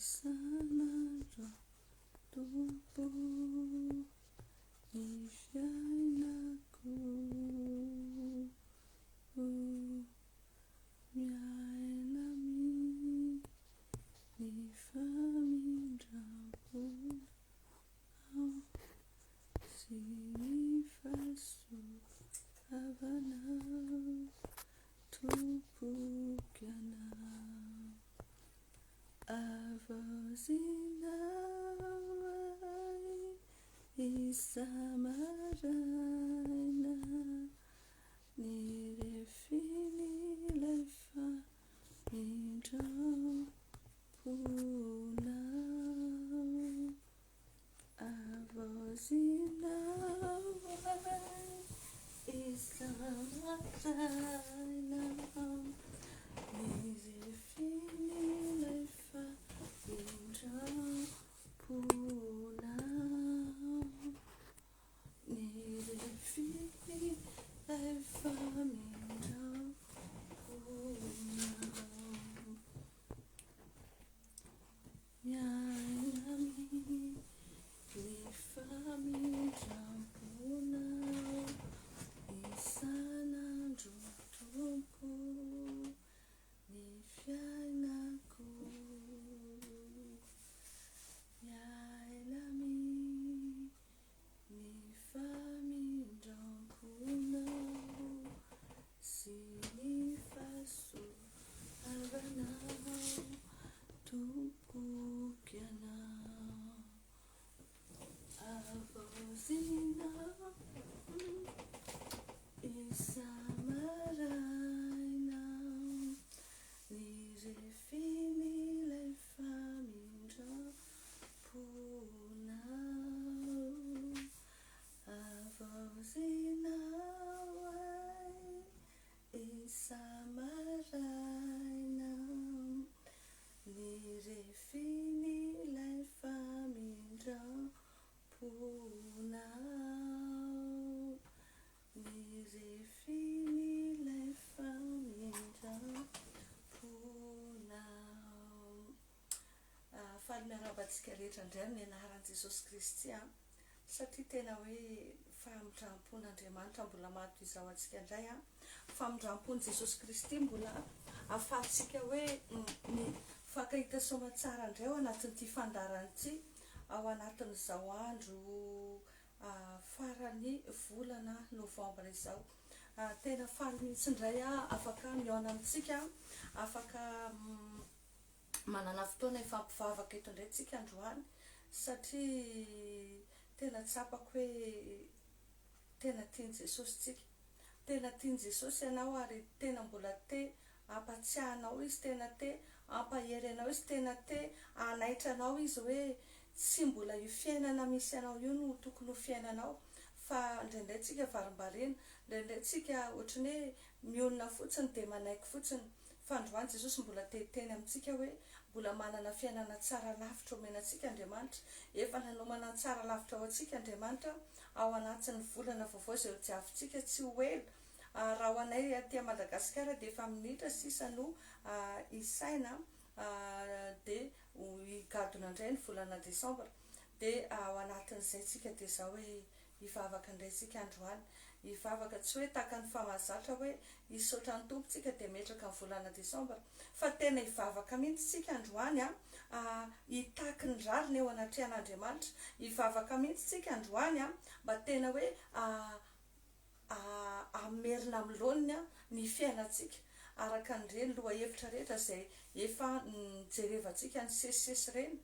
isanandro tompo ny fiainako miaina ny famindrampo sy ny fahasoavana tompoky anao avaozinaway isamaraina ny refin'ilay famindramponao avaozinaway isamaraina ny refin'ilay famindramponao ny refin'ilay famindramponao miaina ny famindramponao isanandro tompo ny fiainako miaina ny famindramponao sy ny fahasoavanao tompoky anao avaozinao isamaraina ny refin'ilay famindramponao avaozinaway isamaraina ny refin'ilay famindramponao ny refin'ilay famindramponao faly miarabantsika rehetra indray amin'ny anaran'i Jesosy Kristy satria tena hoe famindrampon'Andriamanitra mbola mato izao antsika indray famindrampon'i Jesosy Kristy mbola ahafahantsika hoe ny fakahita somatsara indray ao anatin'ity fandarana ity ao anatin'izao andro farany volana novambra izao tena faly mihitsy indray afaka miaona amintsika afaka manana fotoana ifampivavaka eto indray tsika androany satria tena tsapako hoe tena tiany Jesosy tsika tena tiany Jesosy ianao ary tena mbola te ampatsiahanao izy tena te ampahery anao izy tena te anaitra anao izy hoe tsy mbola io fiainana misy anao io no tokony ho fiainanao fa indraindray tsika varimbarena indraindray tsika ohatrany hoe mionona fotsiny dia manaiky fotsiny fa androany Jesosy mbola teteny amintsika hoe mbola manana fiainana tsara lavitra omenantsika Andriamanitra efa nanomana tsara lavitra ao antsika Andriamanitra ao anatin'ny volana vaovao izay diavintsika tsy ho ela raha ho anay aty Madagasikara dia efa minitra sisa no isaina dia higadona indray ny volana Desambra dia ao anatin'izay tsika dia izao hoe hivavaka indray tsika androany hivavaka tsy hoe taka ny famazatra hoe hisaotra ny tompontsika dia metraka ny volana Desambra fa tena hivavaka mihitsy tsika androany hitaky ny rariny eo anatrehan'Andriamanitra hivavaka mihitsy tsika androany mba tena hoe amerina amin'ny laoniny ny fiainantsika araka n'ireny lohahevitra rehetra izay efa nijerevantsika ny sesisesy ireny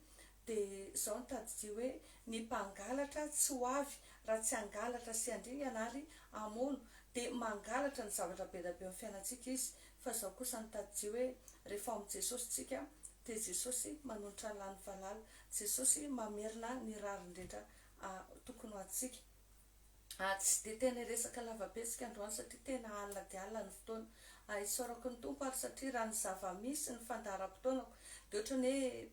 dia izao no tadidia hoe ny mpangalatra tsy ho avy raha tsy hangalatra sy handringana ary hamono dia mangalatra ny zavatra be da be amin'ny fiainantsika izy fa izao kosa ny tadidia hoe rehefa amin'ny Jesosy tsika dia Jesosy manolotra ny lany valala Jesosy mamerina ny rariny rehetra tokony ho antsika tsy dia tena resaka lavabetsika androany satria tena alina dia alina ny fotoana isaorako ny tompo ary satria raha ny zava-misy ny fandaharam-potoanako dia ohatrany hoe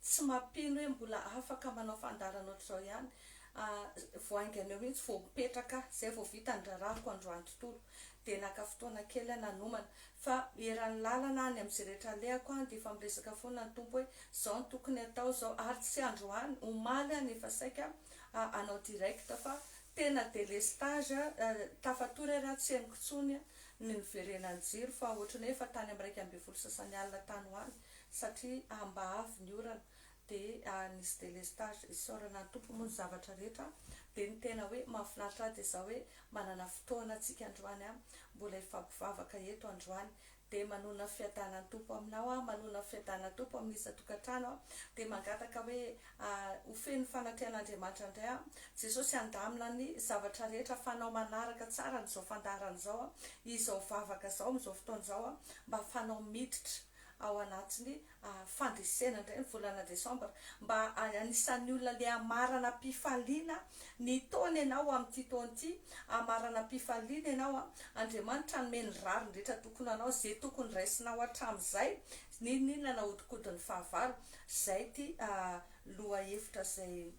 tsy mampino hoe mbola afaka manao fandarana ohatr'izao ihany voaingany eo mihitsy vao mipetraka zay vao vita ny rarahako androany tontolo de naka fotoana kely nanomana fa eran'ny lalana any amin'izay rehetra alehako de efa miresaka foana ny tompo hoe zao ny tokony atao zao ary tsy androany omaly nefa saika anao direct fa tena délestage tafatory raha tsy henokitsony ny niverenany jiro fa ohatrany hoe efa tany amin'ny 1.20 sasany alina tany hoany satria mba avy ny orana de nisy délestage isaorana ny tompo moa ny zavatra rehetra de ny tena hoe mahafinaritra de zao hoe manana fotoana atsika androany mbola ifampivavaka eto androany de manona fiadanany tompo aminao manona fiadanany tompo amin'ny isa-tokantrano de mangataka hoe ofeny fanatrehan'Andriamanitra indray Jesosy andamina ny zavatra rehetra fanao manaraka tsara ny zao fandarany zao izao vavaka zao amin'izao fotoana zao mba fanao miditra ao anatiny fandresena indray ny volana desambra mba anisan'ny olona le Mamarana ny taona ianao amin'ity taona ity Mamarana ianao Andriamanitra nomeny rariny rehetra tokony anao zay tokony raisinao hatramin'izay ninona naodikodin'ny fahavalo zay ty loha hevitra zay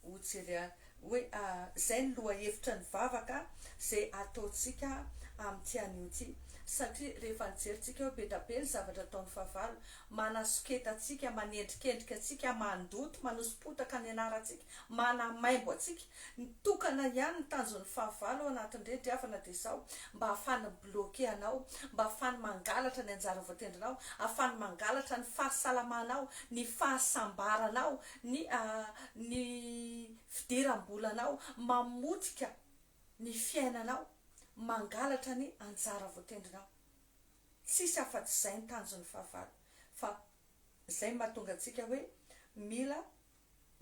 hojery hoe zay ny loha hevitra ny vavaka zay ataotsika amin'ity anio ity satria rehefa nijeritsika hoe be da be ny zavatra ataon'ny fahavalo manasoketa atsika manendrikendrika atsika mandoto manosompotaka ny anaratsika manamaimbo atsika nitokana ihany ny tanjon'ny fahavalo ao anatin'ireny driavana de zao mba ahafany bloqué anao mba ahafany mangalatra ny anjara voatendrinao ahafany mangalatra ny fahasalamanao ny fahasambaranao ny fidiram-bolanao mamotika ny fiainanao mangalatra ny anjara voatendrinao tsisy afa-tsy zay ny tanjon'ny fahavalo fa zay mahatonga atsika hoe mila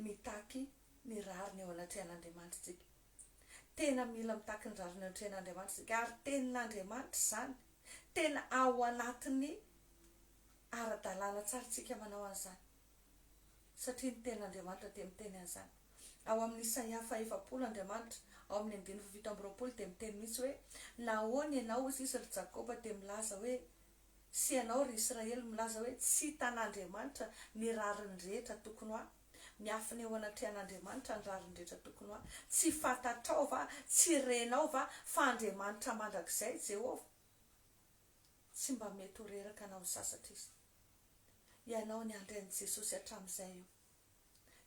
mitaky ny rariny eo anatrehan'Andriamanitra tsika tena mila mitaky ny rariny eo anatrehan'Andriamanitra tsika ary tenin'Andriamanitra zany tena ao anatin'ny ara-dalàna tsara tsika manao an'izany satria ny tenin'Andriamanitra de miteny an'izany ao amin'ny Isaia 40 Andriamanitra ao amin'ny 7:20 de miteny mihitsy hoe nahoana ianao izy ry Jakoba de milaza hoe sy ianao ry Israely milaza hoe tsy hitan'Andriamanitra ny rariny rehetra tokony ho miafina eo anatrehan'Andriamanitra ny rariny rehetra tokony ho tsy fantatrao va tsy renao va fa Andriamanitra mandrakizay Jehova tsy mba mety ho reraka anao sasatra izy ianao ny andrain'i Jesosy hatramin'izay io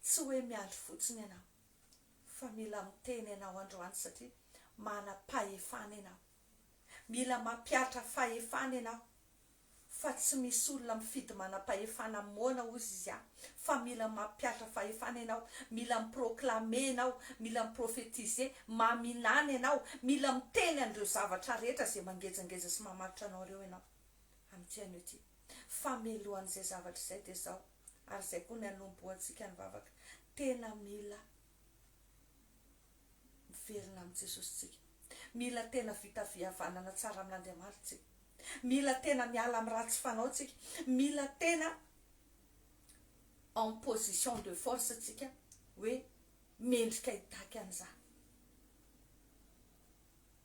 tsy hoe miandry fotsiny ianao fa mila miteny ianao androany satria manam-pahefana ianao mila mampiatra fahefana ianao fa tsy misy olona mifidy manam-pahefana moana ozy izy fa mila mampiatra fahefana ianao mila miproclamer ianao mila miprofetiser maminany ianao mila miteny an'ireo zavatra rehetra zay mangezangeza sy mamaritra anao reo ianao amin'ity anio ity famelohan'izay zavatra izay de zao ary zay koa ny anomboantsika ny vavaka tena mila miverina amin'i Jesosy tsika mila tena vita vihavanana tsara amin'Andriamanitra tsika mila tena miala amin'ny ratsy fanao tsika mila tena en position de force tsika hoe mendrika hitaky an'izany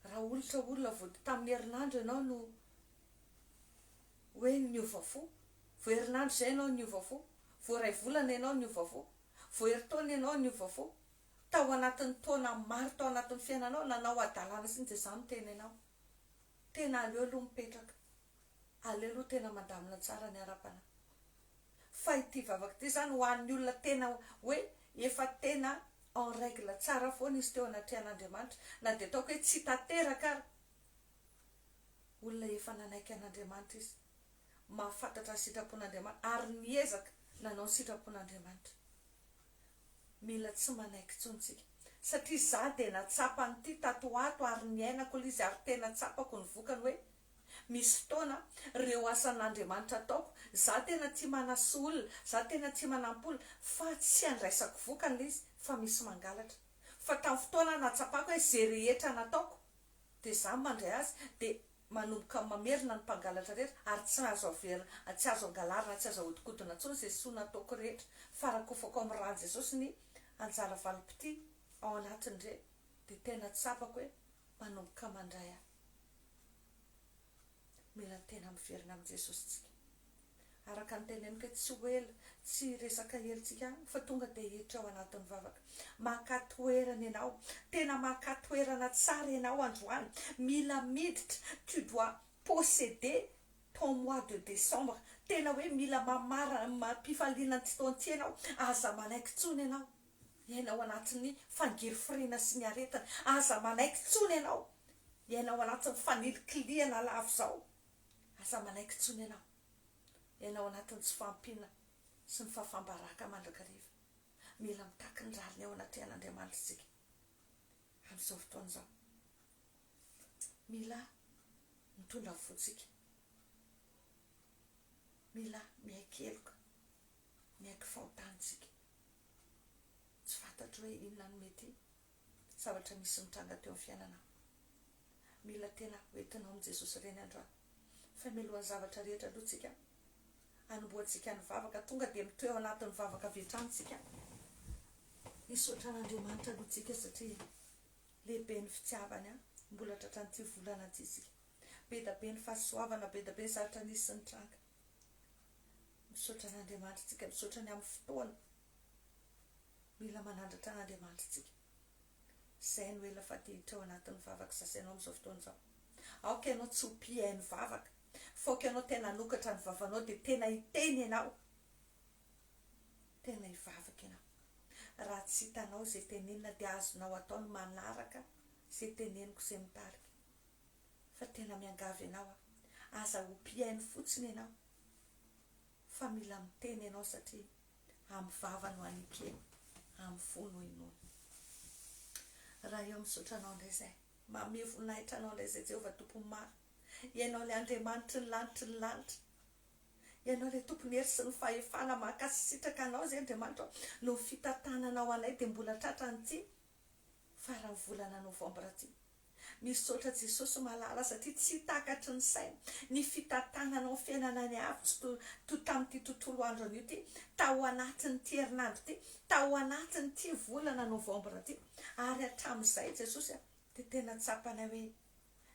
raha olitra olona vao tamin'ny herinandro ianao no hoe niova fo vo herinandro zay ianao niova fo vo ray volana ianao niova fo vo heritaona ianao niova fo tao anatin'ny taona maro tao anatin'ny fiainanao nanao adalàna sy de zany tena ianao tena aleo aloha mipetraka aleo aloha tena mandamina tsara ny arapana fa ity vavaka ty zany ho an'ny olona tena hoe efa tena en règle tsara foana izy teo anatrehan'Andriamanitra na de ataoko hoe tsy tanteraka ary olona efa nanaiky an'Andriamanitra izy mahafantatra ny sitrapon'Andriamanitra ary niezaka nanao ny sitrapon'Andriamanitra mila tsy manaiky tsontsika satria za de natsapa n'ity tatoato ary niainako izy ary tena tsapako ny vokany hoe misy fotoana reo asan'Andriamanitra ataoko za tena tia manasy olona za tena tia manampy olona fa tsy andraisako vokany izy fa misy mangalatra fa tamin'ny fotoana natsapako hoe zay rehetra nataoko de za mandray azy de manomboka mamerina ny mpangalatra rehetra ary tsy azo avera tsy azo angalarina tsy azo ahodikodina tsony zay soa nataoko rehetra farakofako amin'ny rany Jesosy ny anjara valopity ao anatiny re de tena tsapako hoe manomboka mandray ahy mila tena miverina amin'i Jesosy tsika araka ny teneny ka tsy ho ela tsy resaka helitsika fa tonga dia hiditra ao anatin'ny vavaka. Makatoerana ianao, tena makatoerana tsara ianao androany, mila miditra. Tu dois posséder ton mois de décembre. Tena hoe mila mampifaliana ty taonty ianao. Aza manaiky tsony ianao, ianao anatin'ny fangirifirina sy ny aretana. Aza manaiky tsony ianao, ianao anatin'ny fanilikiliana lavo zao. Aza manaiky tsony ianao, ianao anatin'ny tsy fampina sy ny fahafambaraka mandrakariva. Mila mitaky ny rariny ao anaty an'Andriamanitra tsika amin'izao fotoana izao. Mila mitondra fotsika, mila miaikeloka, miaiky fahotanitsika. Tsy fantatro hoe inona no mety zavatra misy mitranga teo amin'ny fiainana. Mila tena hoentinao amin'ny Jesosy ireny androany. Famelohan'ny zavatra rehetra aloha tsika anomboantsika ny vavaka, tonga dia mitoy ao anatin'ny vavaka vetrantsika. Misaotra an'Andriamanitra aloha tsika satria lehibe ny fitiavany mbola tratran'ity volana ty tsika. Be da be ny fahasoavana, be da be ny zavatra nisy sy ny tranga. Misaotra an'Andriamanitra tsika, misaotra ny amin'ny fotoana. Mila manandratra an'Andriamanitra tsika. Zay no ela fa hiditra ao anatin'ny vavaka sasainao amin'izao fotoana izao. Aoka ianao tsy hopia ny vavaka, faoka ianao tena nokatra ny vavanao dia tena hiteny ianao, tena hivavaka ianao. Raha tsy hitanao izay tenenina dia azonao atao ny manaraka izay teneniko izay mitarika. Fa tena miangavy ianao, aza hopia ny fotsiny ianao, fa mila miteny ianao satria amin'ny vava no anipeny, amin'ny fo no inoana. Raha eo misaotra anao indray izay, manome voninahitra anao indray izay Jehovah tompony maro. Ianao ilay Andriamanitra ny lanitra, ianao ilay tompony hery sy ny fahefana, mankasitraka anao izay Andriamanitra no fitantananao anay dia mbola tratran'ity faran'ny volana novambra ty. Misaotra Jesosy malala satria tsy takatry ny saina ny fitantananao fiainana ny avy to tamin'ity tontolo andro an'io ty, tao anatin'ity herinandro ty, tao anatin'ity volana novambra ty. Ary hatramin'izay Jesosy dia tena tsapanay hoe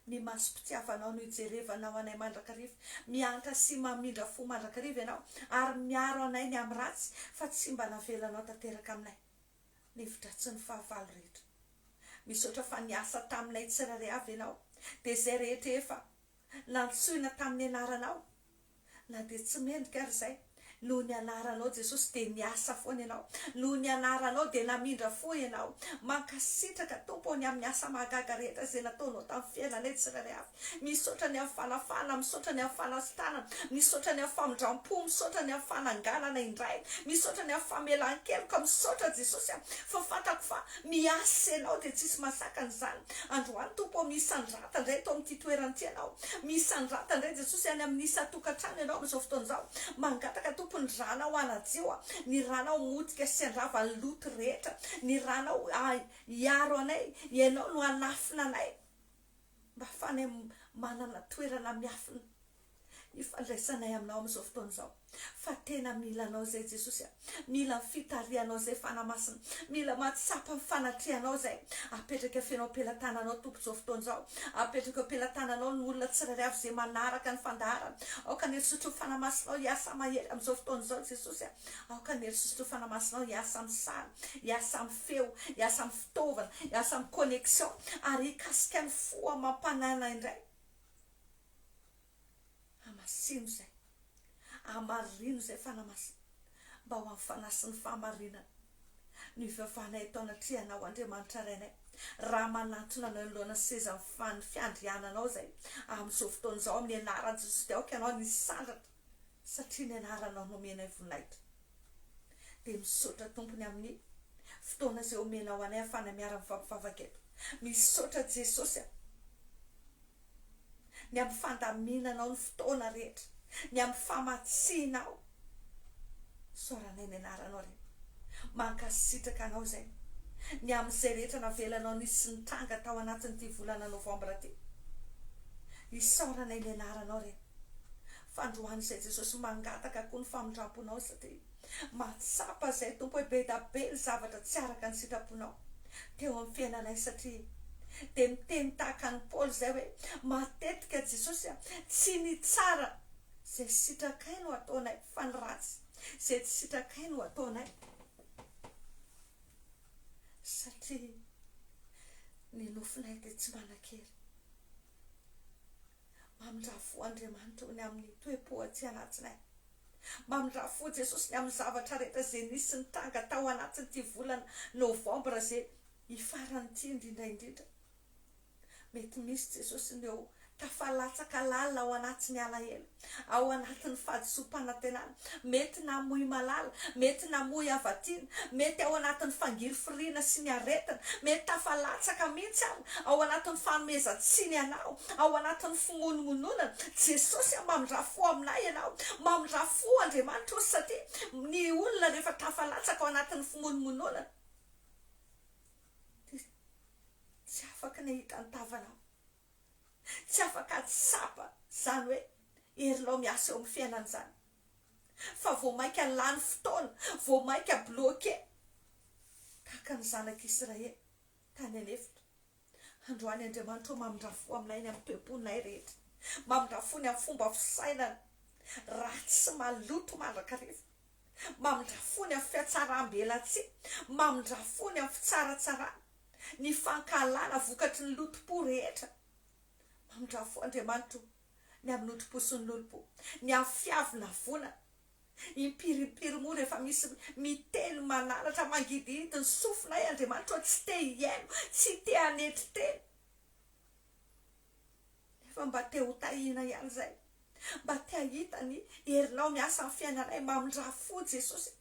ny masom-pitiavanao no hijerevanao anay mandrakariva, miantra sy mamindra fo mandrakariva ianao, ary miaro anay ny amin'ny ratsy, fa tsy mba navelanao tanteraka aminay ny vidratsy ny fahavalo rehetra. Misaotra fa niasa taminay tsirairay avy ianao, dia izay rehetra efa nantsoina tamin'ny anaranao, na dia tsy mendrika ary izay, noho ny anaranao Jesosy dia niasa foana ianao, noho ny anaranao dia namindra fo ianao. Mankasitraka tompony amin'ny asa mahagaga rehetra izay nataonao tamin'ny fiainanay tsirairay avy. Misaotra ny amin'ny fanafana, misaotra ny amin'ny fanasitanana, misaotra ny amin'ny famindram-po, misaotra ny amin'ny fananganana indray, misaotra ny amin'ny famelan-keloka. Misaotra Jesosy fa fantako fa miasa ianao dia tsisy masaka an'izany. Androany tompo misy andrata indray tao amin'ity toerana ity ianao, misy andrata indray Jesosy any amin'ny isa-tokantrano ianao amin'izao fotoana izao. Mangataka tompo ny ranao anadio, ny ranao motika sy andrava ny loto rehetra, ny ranao hiaro anay, ianao no anafina anay mba fanay manana toerana miafina ifandraisanay aminao amin'izao fotoana izao. Fa tena mila anao zay Jesosy, mila fitarianao zay fanamasina, mila matsapa fanatrianao zay. Apetraka fenao pelantananao tompo izao fotoana izao, apetraka pelantananao ny olona tsirairay avy izay manaraka ny fandaharana. Aoka ny erisotro fanamasinao hiasa mahery amin'izao fotoana izao Jesosy. Aoka ny erisotro fanamasinao hiasa amin'ny sary, hiasa amin'ny feo, hiasa amin'ny fitaovana, hiasa amin'ny connexion, ary hikasika ny fo mampanana indray. Amasino zay, amarino zay fanamasina, mba ho amin'ny fanasy ny fahamarinana ny fiavanay tao anatrianao Andriamanitra rainay. Raha manantona anao alohan'ny seza ny fiandriananao zay amin'izao fotoana izao amin'ny anaran'i Jesosy, dia aoka ianao nisandratra satria ny anaranao no omenay voninahitra. Dia misaotra tompony amin'ny fotoana izay omenao anay ahafana miara mifampivavaka eto. Misaotra Jesosy ny amin'ny fandaminanao ny fotoana rehetra, ny amin'ny famatsianao. Soranay ny anaranao re, mankasitraka anao zay, ny amin'izay rehetra navelanao nisy nitranga tao anatin'ity volana novambra ty. Isaoranay ny anaranao re, fandroany izay Jesosy mangataka koa ny famindramponao satria matsapa zay tompo hoe be da be ny zavatra tsy araka ny sitraponao teo amin'ny fiainanay. Satria dia miteny tahaka ny Paoly zay hoe matetika Jesosy tsy ny tsara zay sitrakay no ataonay fa ny ratsy zay tsy sitrakay no ataonay satria ny nofinay dia tsy manan-kery. Mamindrafo Andriamanitra ny amin'ny toe-po aty anatinay. Mamindrafo Jesosy ny amin'ny zavatra rehetra zay nisy ny tanga tao anatin'ity volana Novambra zay ifaran'ity indrindraindrindra. Mety misy Jesosy ny eo tafalatsaka lalina ao anatin'ny alahelo, ao anatin'ny fahadisom-panantenana, mety namoy malala, mety namoy avatiana, mety ao anatin'ny fangiry firiana sy ny aretina, mety tafalatsaka mihitsy ao anatin'ny fanomezan-tsiny anao, ao anatin'ny fimononmononana. Jesosy mamindrafo aminay ianao, mamindrafo Andriamanitra satria ny olona rehefa tafalatsaka ao anatin'ny fimononmononana tsy afaka ny hita ny tavanao, tsy afaka tsapa zany hoe herinao miasa eo amin'ny fiainana zany, fa vao mainka lany fotoana, vao mainka bloqué tahaka ny zanak'Israely tany anefitra. Androany Andriamanitra mamindrafo aminay ny amin'ny toe-ponay rehetra, mamindrafo ny amin'ny fomba fisainana ratsy sy maloto mandrakariva, mamindrafo ny amin'ny fiatsaram-belatsia, mamindrafo ny amin'ny fitsaratsarana, ny fankalana vokatry ny lotom-po rehetra. Mamindrafo Andriamanitra ny amin'ny lotom-po sy ny lolo-po, ny amin'ny fiavina vona, impiripiry moa rehefa misy miteny manaratra mangidihidy ny sofinay. Andriamanitra tsy te hiaino, tsy te hanetry teny, nefa mba te ho tahina ihany zay, mba te hahita ny herinao miasa amin'ny fiainanay. Mamindrafo Jesosy,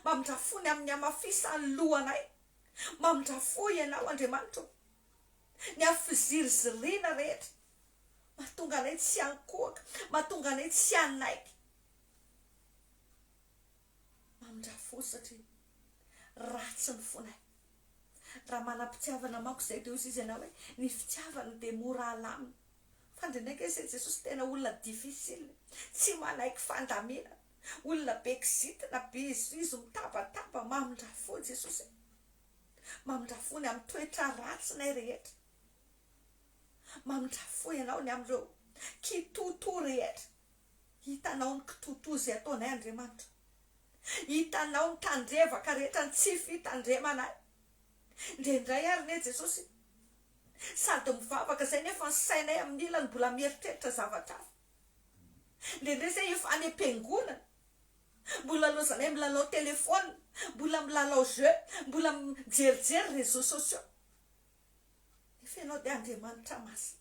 mamindrafo ny amin'ny amafisan'ny lohanay, mamindrafo ianao Andriamanitra ny amin'ny fizirizirina rehetra, mahatonga anay tsy hankohaka, mahatonga anay tsy hanaiky. Mamindrafo satria ratsy ny fonay. Raha manam-pitiavana manko zay dia ozy izy ianao hoe ny fitiavana dia mora halamina, fa ndrindraika izy Jesosy tena olona difficile, tsy manaiky fandamina, olona be kizitina, be izy mitabataba. Mamindrafo Jesosy, mamindrafo ny amin'ny toetra ratsinay rehetra, mamindrafo ianao ny amin'ireo kitoto rehetra. Hitanao ny kitoto zay ataonay Andriamanitra, hitanao ny tandrevaka rehetra ny tsy fitandremanay. Indray ary ne Jesosy sady mivavaka zay nefa ny sainay amin'ny ilany mbola mieritreritra zavatra hafa. Indray zay efa any am-piangonana mbola lozanay milalao telefona, mbola milalao jeu, mbola mijerijery réseaux sociaux. Nefa ianao dia Andriamanitra masina,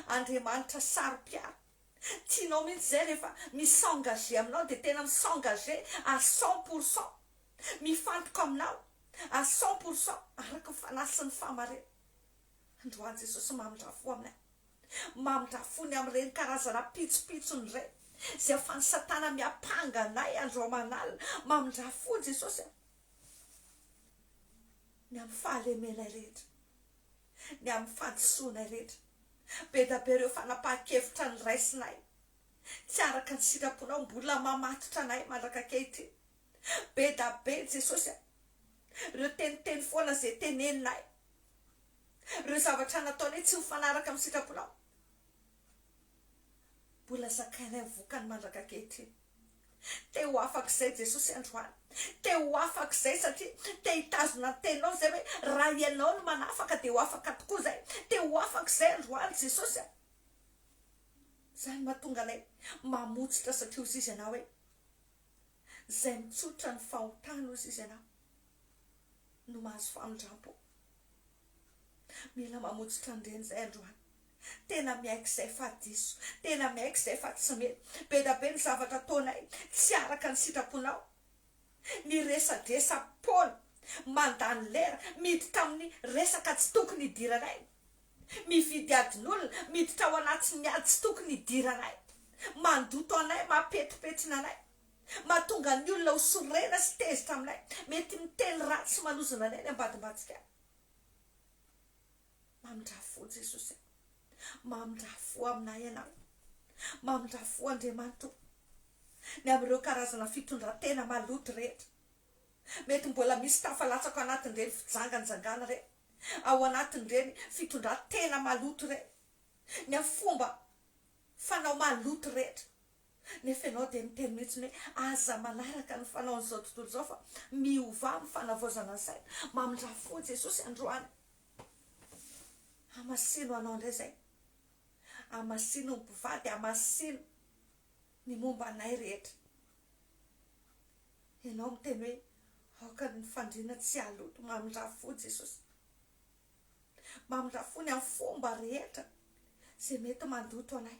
Andriamanitra saro-piara. Tianao mihitsy zay rehefa misengagé aminao dia tena misengagé à 100%, mifantoka aminao à 100% araka ny fanahy sy ny fahamarena. Androany Jesosy mamindrafo aminay, mamindrafo ny amin'ireny karazana pitsopitsony ireny zay efa ny Satana miapanga anay andro aman'alina. Mamindrafo Jesosy ny amin'ny fahalemenay rehetra, ny amin'ny fahadisoanay rehetra. Be da be ireo fanapahan-kevitra ny raisinay tsy araka ny sitraponao, mbola mamatotra anay mandrakakehitiny. Be da be Jesosy ireo teniteny foana zay teneninay, ireo zavatra nataonay tsy mifanaraka amin'ny sitraponao, mbola zakainay vokany mandrakakehitiny. Te ho afak'izay Jesosy androany, te ho afak'izay satria te hitazona ny teninao zay hoe raha ianao no manafaka dia ho afaka tokoa zay. Te ho afak'izay androany Jesosy. Zany mahatonga anay mamotsitra satria ozy izy ianao hoe zay mitsotra ny fahotana ozy izy ianao no mahazo famindram-po. Mila mamotsitra andreny zay androany, tena miaiky izay fa diso, tena miaiky izay fa tsy mety. Be da be ny zavatra ataonay tsy araka ny sitraponao, ny resadresam-pona mandany lera miditra amin'ny resaka tsy tokony hidiranay, mividy adin'olona miditra ao anaty ny ady tsy tokony hidiranay, mandoto anay, mampetipetina anay, mahatonga ny olona ho sorena sy tezitra aminay, mety miteny ratsy sy manozona anay ny ambadimbadika. Mamindrafo Jesosy, mamindrafo aminay ianao, mamindrafo Andriamanitra ny amin'ireo karazana fitondran-tena maloto rehetra. Mety mbola misy tafalatsaka ao anatin'ireny fijanganjangana ireny, ao anatin'ireny fitondran-tena maloto ireny, ny amin'ny fomba fanao maloto rehetra. nefa ianao dia miteny mihitsy hoe aza manaraka ny fanaon'izao tontolo izao fa miova amin'ny fanavaozana ny saina. Mamindrafo Jesosy androany. Amasino anao indray zay. Amasino ny mpivady, amasino ny momba anay rehetra. Ianao miteny hoe aoka ny fandriana tsy aloto. Mamindrafo Jesosy. Mamindrafo ny amin'ny fomba rehetra izay mety mandoto anay.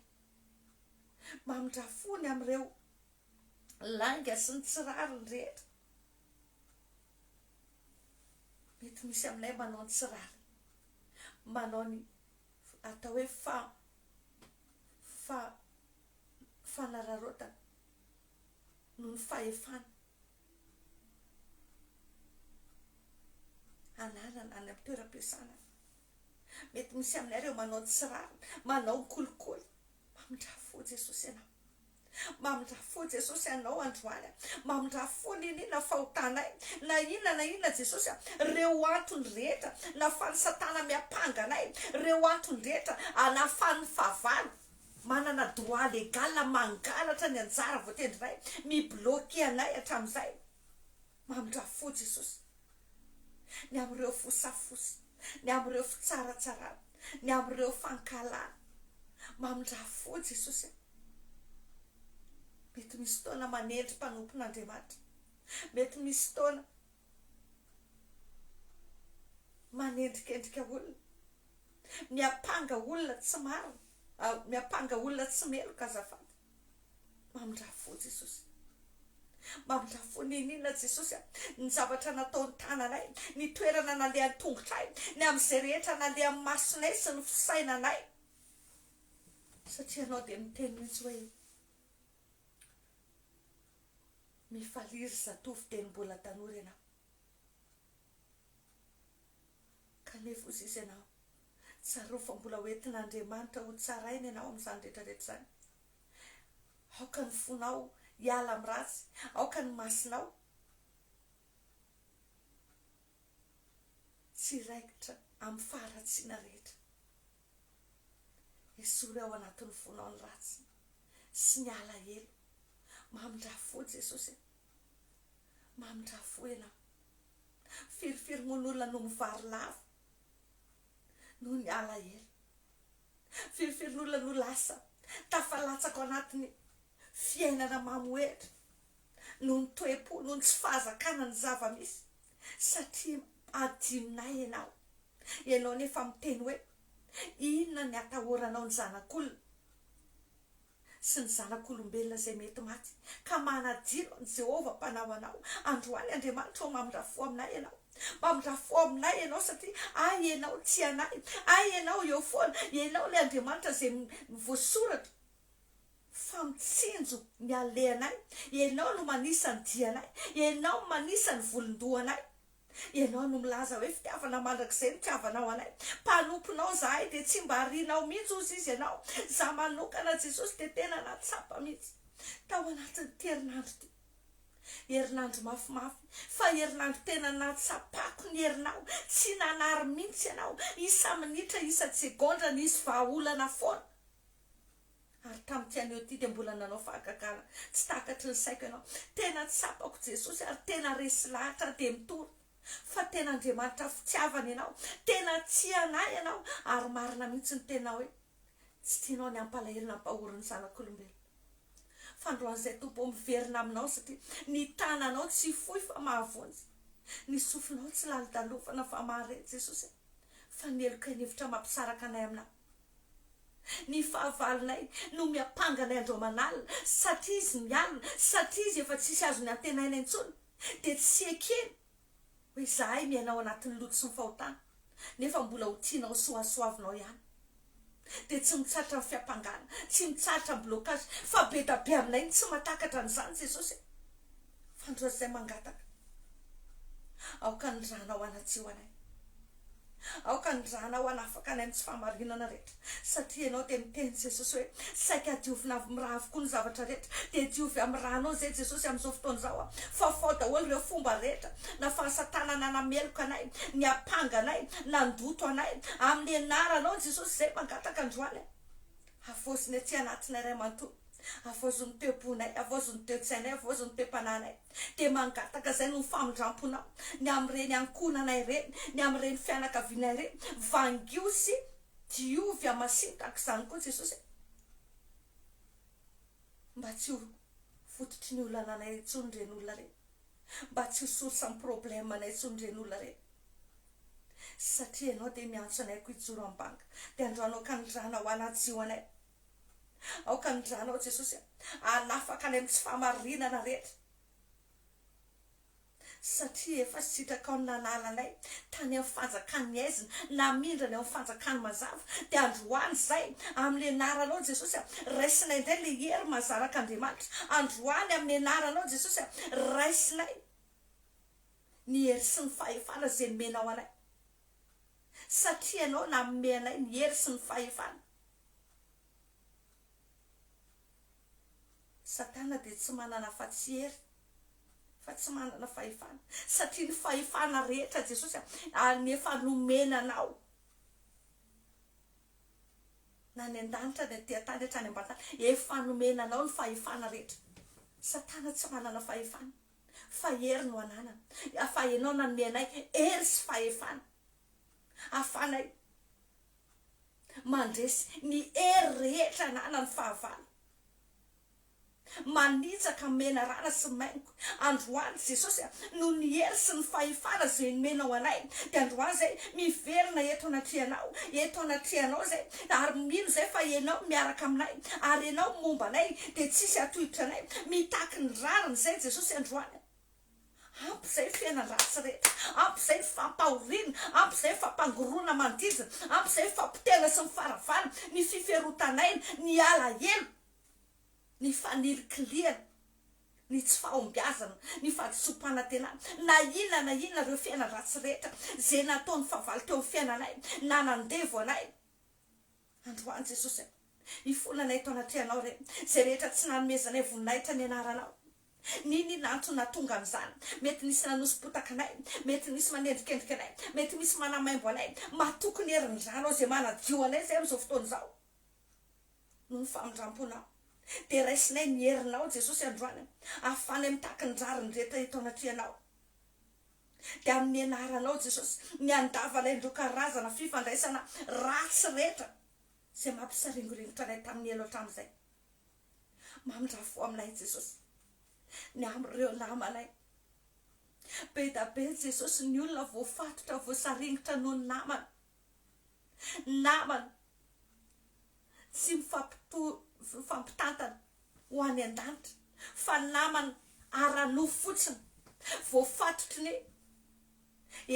Mamindrafo ny amin'ireo langa sy ny tsirariny rehetra. Mety misy aminay manao ny tsirariny, manao ny atao hoe fanararotana no ny fahefana ananana any amin'ny toeram-piasana. Mety misy aminay ireo manao ny tsirariny, manao ny kolikoly. Mamindrafo Jesosy ianao. Mamindrafo Jesosy ianao androany. Mamindrafo ny inona fahotanay, na inona Jesosy, reo antony rehetra nafany Satana miapanga anay, reo antony rehetra anafany favalo manana droit légal mangalatra ny anjara voatendrinay, mibloqué anay hatramin'izay. Mamindrafo Jesosy. Ny amin'ireo fosafosa, ny amin'ireo fitsaratsarana, ny amin'ireo fankalana. Mamindrafo Jesosy. Mety misy fotoana manendry mpanompon'Andriamanitra. Mety misy fotoana manendrikendrika olona, miapanga olona tsy marina, miapanga olona tsy meloka azafady. Mamindrafo Jesosy. Mamindrafo ny inona Jesosy, ny zavatra nataony tananay, ny toerana nalehan'ny tongotray, ny amin'izay rehetra nalehan'ny masonay sy ny fisainanay. Satria anao dia miteny mihitsy hoe mifaliry zatovy teny mbola tanora ianao. Kanefa ozy izy ianao tsaro fa mbola hoentin'Andriamanitra ho tsarainy ianao amin'izany rehetrarehetra izany. Aoka ny fonao hiala amin'ny ratsy, aoka ny masinao tsy raikitra amin'ny faharatsiana rehetra. Esory ao anatin'ny fonao ny ratsy sy ny alahelo. Mamindrafo Jesosy. Mamindrafo ianao. Firifiry mon'olona no mivary lava noho ny alahelo. Firifirin'olona no lasa tafalatsaka ao anatiny fiainana mamoetra noho ny toe-po, noho ny tsy fahazakana ny zava-misy. Satria adinonay ianao. Ianao nefa miteny hoe inona ny atahoranao ny zanak'olona sy ny zanak'olombelona izay mety maty, ka manadino ny Jehovah mpanao anao. Androany Andriamanitra mamindrafo aminay ianao. Mamindrafo aminay ianao satria ianao tsy anay, ianao eo foana, ianao ilay Andriamanitra izay voasoratra fa mitsinjo ny alehanay. Ianao no manisa ny dianay, ianao manisa ny volondohanay. Ianao no milaza hoe fitiavana mandrakizay no tiavanao anay. Mpanomponao zahay dia tsy mba harianao mihitsy ozy izy ianao. Za manokana Jesosy dia tena natsapa mihitsy tao anatin'ity herinandro ity. Herinandro mafimafy, fa herinandro tena natsapako ny herinao. Tsy nanary mihitsy ianao, isa minitra, isa segondra, nisy vahaolana foana. Ary tamin'ity anio ity dia mbola nanao fahagagana tsy takatry ny saiko ianao. Tena tsapako Jesosy ary tena resy lahatra dia mitory. Fa tena Andriamanitra fitiavana ianao, tena tia anay ianao, ary marina mihitsy ny tena hoe tsy tianao ny ampalahelo na ampahoriny zanak'olombelona. Fa androan'izay tompo miverina aminao satria ny tananao tsy fohy fa mahavonjy, ny sofinao tsy lalidalofana fa mahare Jesosy. Fa nieloka ny hevitra mampisaraka anay aminao. Ny fahavalonay no miapanga anay Andriamanalina satria izy mialina, satria izy efa tsisy azo ny antenaina intsony, dia tsy ekeny hoe zahay miainao anatin'ny loto sy ny fahotana, nefa mbola ho tianao soasoavinao ihany. Dia tsy mitsatra ny fiampangana, tsy mitsatra ny blocage, fa be da be aminay tsy matakatra an'izany Jesosy. Fa androan'izay mangataka, aoka ny ranao anatsio anay, aoka ny ranao anafaka anay amin'ny tsy fahamarinana rehetra. Satria ianao dia miteny Jesosy hoe saika diovina raha avokoa ny zavatra rehetra, dia diovy amin'ny ranao izay Jesosy amin'izao fotoana izao. Fa fao daholo ireo fomba rehetra nafany Satana nanameloka anay, ny apanga anay, nandoto anay amin'ny anaranao Jesosy izay mangataka androany. Avosiny aty anatiny iray manontolo avozony teoponay, avozony teotsainay, avozony teompananay, de mangataka zay no famindramponao ny am'ireny ankonanay reny, ny am'ireny fianakavinay reny, vangiosy diovy amasinta ak'izany koa Jesosy, mba tsy ho fototry ny olonanay intsony reny olona reny, mba tsy ho source amin'ny problemanay intsony reny olona reny, satria ianao de miantso anay ko hijoro am-banga, de androanao ka nidrana ho anazy io anay, ao ka nidranao Jesosy, anafaka any amin'ny tsy fahamarinana rehetra, satria efa sitraka ao nanalanay tany amin'ny fanjakany aizina, namindrany amin'ny fanjakany mazava, de androany zay amin'ny anaranao Jesosy, raisinay indray le hery mazaraka Andriamanitra, androany amin'ny anaranao Jesosy, raisinay ny hery sy ny fahefana zay menao anay, satria anao nanome anay ny hery sy ny fahefana. Satana de tsy manana afa-tsy hery fa tsy manana fahefana, satria ny fahefana rehetra Jesosy nefa nomenanao na ny an-danitra ny aty an-tany hatrany ambany-tany, efa nomenanao ny fahefana rehetra. Satana tsy manana fahefana fa hery no ananana, afa ianao nanome anay hery sy fahefana, afanay mandresy ny hery rehetra ananany fahavalo, manitsaka mena rana sy maingo. Androany Jesosy no ny hery sy ny fahefana zay nomenao anay, de androany zay miverina eto anatrianao zay, ary mino zay fa ianao miaraka aminay, ary ianao momba anay de tsisy atohitra anay, mitaky ny rariny zay Jesosy androany. Ampy zay fiainandratsy rehetra, ampy zay fampahoriana, ampy zay fampangorona mandizina, ampy zay fampitena sy ny faravana, ny fiferotanay, ny alahelo, ny fanirikiliana, ny tsy fahombiazana, ny fahadisom-panantenana, na inona reo fiainandratsy rehetra zay nataony favaly teo amin'ny fiainanay, na nandevo anay. Androany Jesosy, ifonanay tao anatrianao reny, zay rehetra tsy nanomezanay voninahitra ny anaranao, nini nantona tonga am'izany, mety nisy nanosipotaka anay, mety nisy manendrikendrika anay, mety misy manamaimbo anay, matokony herindrano zay manadio anay zay am'izao fotoana zao, no ny famindramponao, de raisinay ny herinao Jesosy androany, afany mitaky ny rariny rehetra eto anatrianao, de amin'ny anaranao Jesosy ny andavanay indreo karazana fifandraisana ratsy rehetra zay mampisaringoringotra anay tamin'ny elo hatramin'izay, mamindrafo aminay Jesosy, ny am'ireo namanay be da be Jesosy, ny olona voafatotra voasaringotra noho ny namana tsy mifampitantana ho any an-danitra, fa namana ara-nofo fotsiny, voafatotry ny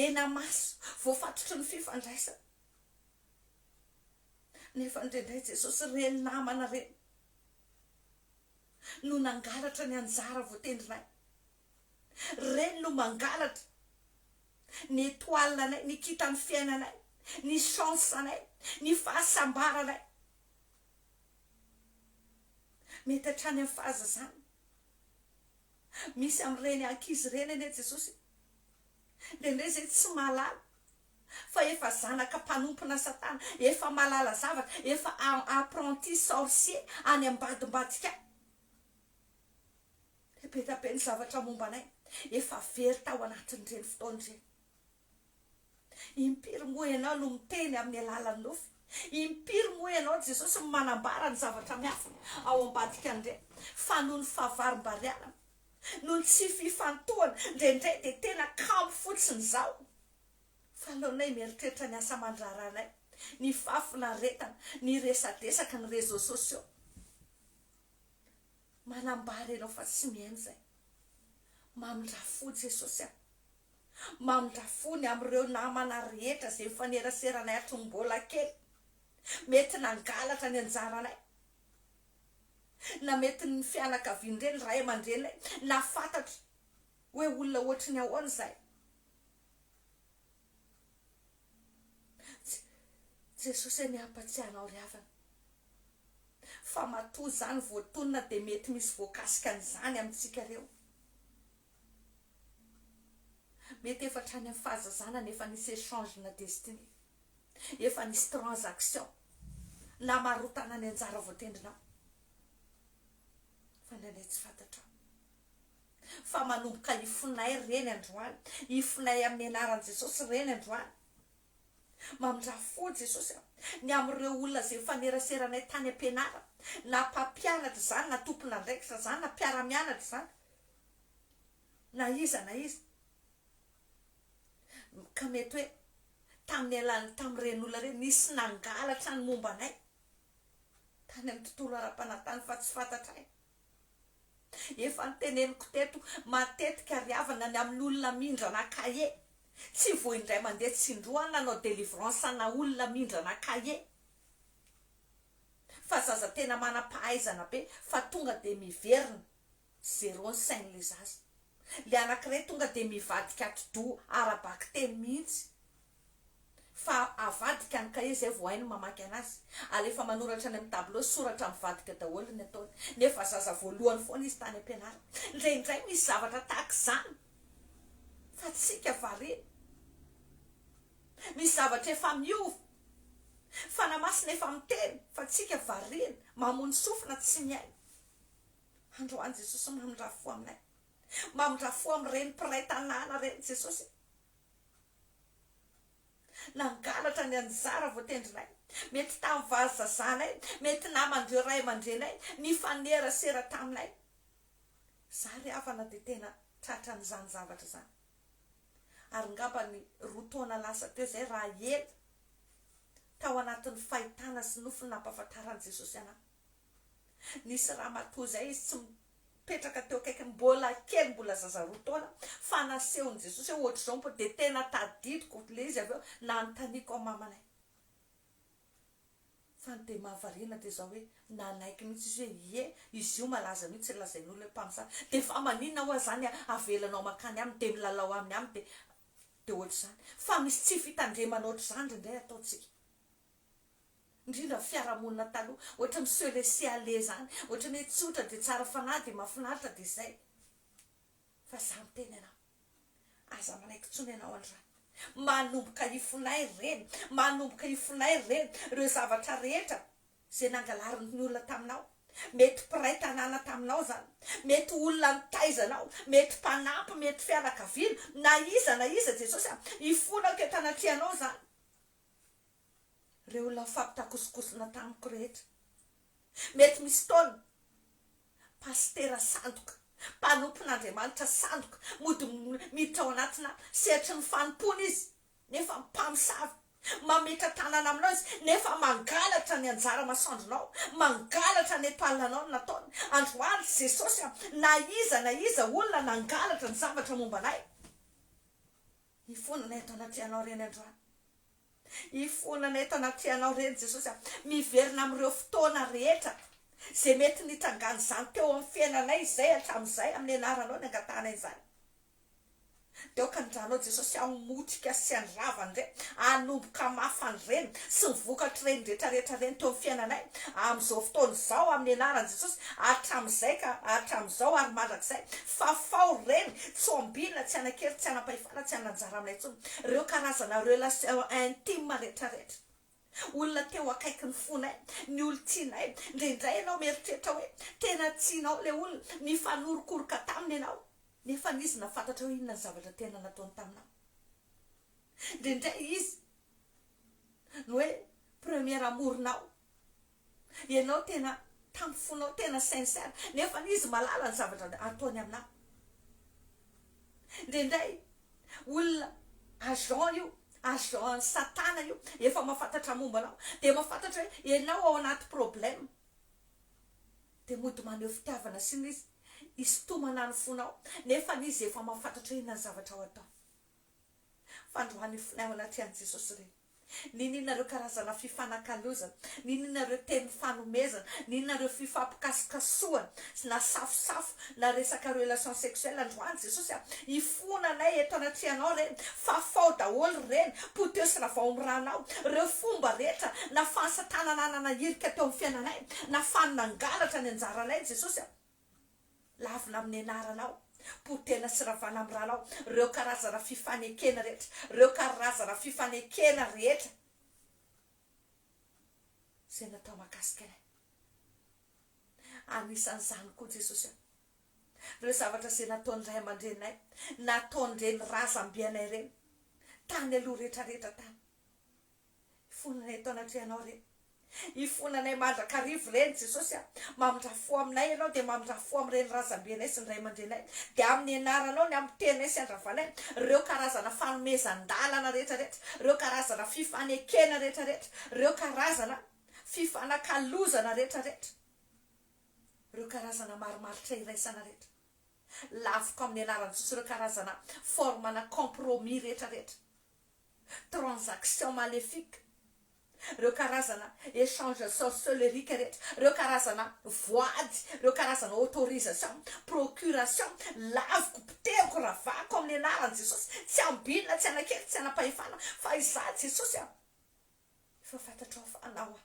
ena maso, voafatotry ny fifandraisana, nefa indrindray Jesosy reny namana reny no nangalatra ny anjara voatendrinay, reny no mangalatra ny etoalinanay, ny kitany fiainanay, ny chancenay, ny fahasambaranay, mety hatrany amin'ny fahazazana. Misy am'ireny ankizy reny ane Jesosy, ndrendray zay tsy malala fa efa zanaka mpanompona Satana, efa malala zavatra, efa apprenti sorcier any ambadimbadika, be da be ny zavatra momba anay efa very tao anatin'ireny fotoan'ireny. Impiry moa ianao no miteny amin'ny alalan'ny nofy, impiry moa ianao Jesosy manambara ny zavatra miafina ao ambadika andreny, fa noho ny fahavarim-bariana, noho ny tsy fifantohana, ndrendray de tena kampo fotsiny zao, fa aleonay mieritreritra ny asa mandraranay, ny fafina retana, ny resadesaka, ny réseaux sociaux, manambara ianao fa tsy mihaino zay. Mamindrafo Jesosy, mamindrafo ny am'ireo namana rehetra zay mifaneraseranay hatry mbola kely, mety nangalatra ny anjaranay, na mety ny fianakavian'ireny ray aman-drenay na fantatra hoe olona ohatry ny ahoana zay. Jesosy ny ampatsianao ry havana, fa matoa zany voatonona de mety misy voakasika an'izany amintsika reo, mety efa trany amin'ny fahazazana nefa nisy échange na destiny, efa nisy transaction na marotana ny anjara voatendrinao, fa ndraindray tsy fantatra fa manomboka ifonay reny androany, ifonay amin'ny anaran' Jesosy reny androany, mamindrafo Jesosy ny am'ireo olona zay faneraseranay tany am-pianara, na mpampianatra zany, na tompon'andraikitra zany, na mpiara-mianatra zany, na iza ka mety hoe tamin'ny alany tamin'ireny olona reny nisy nangalatra ny momba anay tany amin'ny tontolo ara-panatany fa tsy fantatray. Efa nyteneniko teto, matetika riavana ny amin'ny olona mindrana kaye, tsy vo indray mandeha tsindroa nanao délivrance na olona mindrana kaye, fa zaza tena manam-pahaizana be fa tonga de miverina zéro ny sainy le zaza, le anankiray tonga de mivadika atidoha arabaky teny mihitsy fa avadika ny kaye zay vo hainy mamaky anazy, alefa manoratra ny amin'ny tableau soratra mivadika daholo ny ataony, nefa zaza voalohany foana izy tany am-pianarana. Indraindray misy zavatra tahaka zany fa tsika varina, misy zavatra efa miova fanamasina efa miteny fa tsika varina mamony sofina tsy miaina. Androany Jesosy mamindrafo aminay, mamindrafo amin'ireny mpiray tanàna reny Jesosy, nangalatra ny anjara voatendrinay, mety tamin'ny vazazanay, mety namandreo ray aman-drenay nifanerasera taminay. Za ry havana de tena tratra n'izany zavatra zany, ary ngamba ny 2 taona lasa teo zay raha ela tao anatin'ny fahitana sy nofiny nampahafantaran'i Jesosy anahy. Nisy raha matoa zay izy tsy mipetraka teo akaiky, mbola kely, mbola zaza 2 taona fa nasehon'i Jesosy hoe ohatr'izao mpo de tena tadidiko le izy avy eo nanontaniako amin'ny mamanay. Fa de mahavariana de zao hoe nanaiky mihitsy izy hoe ie, izy io malaza mihitsy lazain'olona hoe mpamosavy, de fa maninona hoa zany avelanao makany aminy de milalao aminy aminy de ohatr'izany. Fa misy tsy fitandremana ohatr'izany indray ataotsika, indrindra fiarahamonina taloha, ohatra monsieur le siale zany, ohatra ny tsotra de tsara fanahy de mahafinaritra de zay. Fa za miteny anao, aza manaiky tsony anao androany, manomboka ifonay reny, manomboka ifonay reny ireo zavatra rehetra zay nangalarin'ny olona taminao, mety mpiray tanàna taminao zany, mety olona nitaizanao, mety mpanampy, mety fianakaviana, na iza Jesosy ifonako etanatrehanao zany, reo olona fampitakosokosona tamiko rehetra, mety misy taona pastera sandoka, mpanompon'Andriamanitra sandoka mody miditra ao anatina sehatry ny fanompony izy nefa mpamosavy, mametra tanana aminao izy nefa mangalatra ny anjara masoandronao, mangalatra ny etoalanao ny nataony. Androany Jesosy na iza olona nangalatra ny zavatra momba anay, ifonana eto anatrehanao reny androany, ifonana eto anatrehanao reny Jesosy, miverina amin'ireo fotoana rehetra zay mety nitrangany zany teo amin'ny fiainanay izay hatramin'izay amin'ny anaranao ny angatanay izany. Deo ka ndranao Jesosy amotrika sy anravany reny, anomboka mafany reny sy mivokatra reny rehetrarehetra reny teo amin'ny fiainanay amin'izao fotoana izao amin'ny anaran'i Jesosy, hatramin'izay ka hatramin'izao ary mandrakizay fa fao reny, tsy ambinina, tsy anankely, tsy anam-pahefana, tsy ananjara aminay intsony. Ireo karazana relation intime rehetrarehetra, olona teo akaiky ny fonay, ny olo tianay, indraindray ianao mieritreritra hoe tena tianao le olona, nifanorokoroka taminy ianao, nefa izy nafantatra hoe inona ny zavatra tena nataony taminao. Indraindray izy no hoe première amoronao, ianao tena tamin'ny fonao tena sincère, nefa izy malala ny zavatra ataony aminao. Indraindray olona agent io, agent satana io, efa mahafantatra momba anao, de mahafantatra hoe ianao ao anaty problème, de mody maneho fitiavana siny izy, isitomana ny fonao, nefa izy efa mahafantatra hoe inona ny zavatra ao atao. Fa androany ifonay ao anatrehan'i Jesosy reny, ninonareo karazana fifanakalozana, ninonareo teny fanomezana, ninonareo fifampikasokasoana, na safosafo, na resaka relation sexuelle, androany Jesosy ifonanay eto anatrehanao reny, fa fao daholo reny, potesy na vao miranao, reo fomba rehetra na fansatanana irika teo amin'ny fiainanay, na fanangalatra ny anjaranay Jesosy, lavina amin'ny anaranao, potena sy ravana amin'ny ranao, reo karazana fifanekena rehetra, reo karazana fifanekena rehetra zay natao mahakasika anay. anisan'izany koa Jesosy. Reo zavatra izay nataony ray aman-drenay, nataon'ireny razam-bianay ireny tany aloha rehetrarehetra tany. Ifonanay tao anaty ianao ireny. Ifonanay mandrakarivo ireny Jesosy mamindrafo aminay ianao dia mamindrafo amin'ireny razam-bianay sy ny ray aman-drenay. Dia amin'ny anaranao ny amin'ny tenay sy andravanay ireo karazana fanomezan-dalana rehetrarehetra, ireo karazana fifanekena rehetrarehetra, ireo karazana fifanakalozana rehetrarehetra, ireo karazana marimaritra iraisana rehetra. Lavoko amin'ny anaran'i Jesosy ireo karazana formana compromis rehetrarehetra, transaction maléfique, ireo karazana échange sorcelerique rehetra, ireo karazana voady, ireo karazana autorisation, procuration, lavoko piteko ravako amin'ny anaran'i Jesosy. Tsy ambinina, tsy anakely, tsy anam-pahefana fa izaho Jesosy efa fantatrao fa anao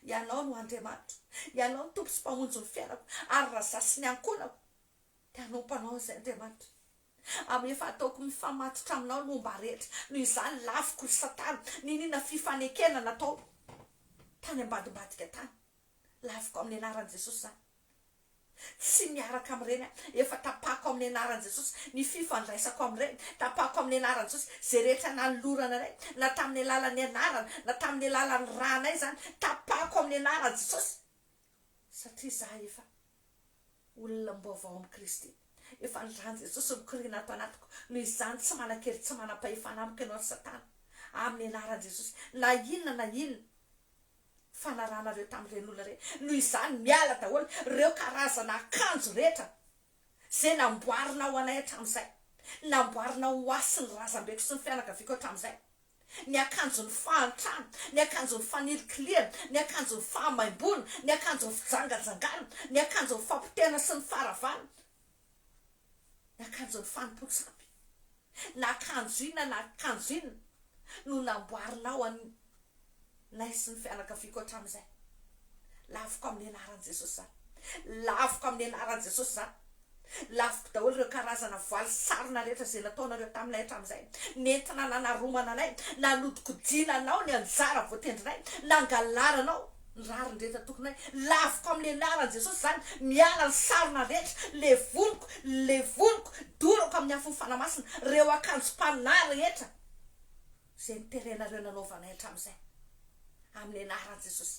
ianao no Andriamanitra, ianao no tompo sy mpamonjy ny fiainako, ary raha zasiny ankonako dia anompanao izay Andriamanitra. Amin'ny efa ataoko mifamatotra aminao no mba rehetra, noho izany lavoko Satana ninina fifanekena natao tany ambadimbadika tany. Lavoko amin'ny anaran'i Jesosy zany. Tsy miaraka amin'ireny, efa tapako amin'ny anaran'i Jesosy ny fifandraisako amin'ireny, tapako amin'ny anaran'i Jesosy zay rehetra nanolorana anay, na tamin'ny alalan'ny anarana, na tamin'ny alalan'ny ranay zany, tapako amin'ny anaran'i Jesosy. Satria izaho efa olona mbaovao amin'ny Kristy, efa nirany Jesosy mikoriana ato anatiko, noho izany tsy manan-kely, tsy manam-pahefana amiko ianao Satana. Amin'ny anaran'i Jesosy, na inona fanaranareo tamin'ireny olona ireny, noho izany miala daholo ireo karazana akanjo rehetra zay namboarinao anay hatramin'izay, namboarinao ho asy ny razam-beko sy ny fianakaviako hatramin'izay. Ny akanjon'ny fahantrano, ny akanjon'ny fanilikiliana, ny akanjon'ny fahamaim-bola, ny akanjon'ny fijangajangana, ny akanjon'ny fampitena sy ny faravana, ny akanjon'ny fanompotsapy, na akanjo inona no namboarinao anay sy ny fianakaviako hatramin'izay. Lavoko amin'ny anaran'i Jesosy zany, lavoko amin'ny anaran'i Jesosy zany. Lavoko daholo ireo karazana voaly sarina rehetra zay nataonareo taminay hatramin'izay, nentina nanaromana anay, nanodikodinanao ny anjara voatendrinay, nangalaranao ny rariny rehetra tokony anay. Lavoko amin'ny anaran'i Jesosy zany, miala ny sarina rehetra, le voniko dorako amin'ny afony fanamasina, ireo akanjo-panahy rehetra zay niterenareo nanaovanay hatramin'izay. Amin'ny anaran'i Jesosy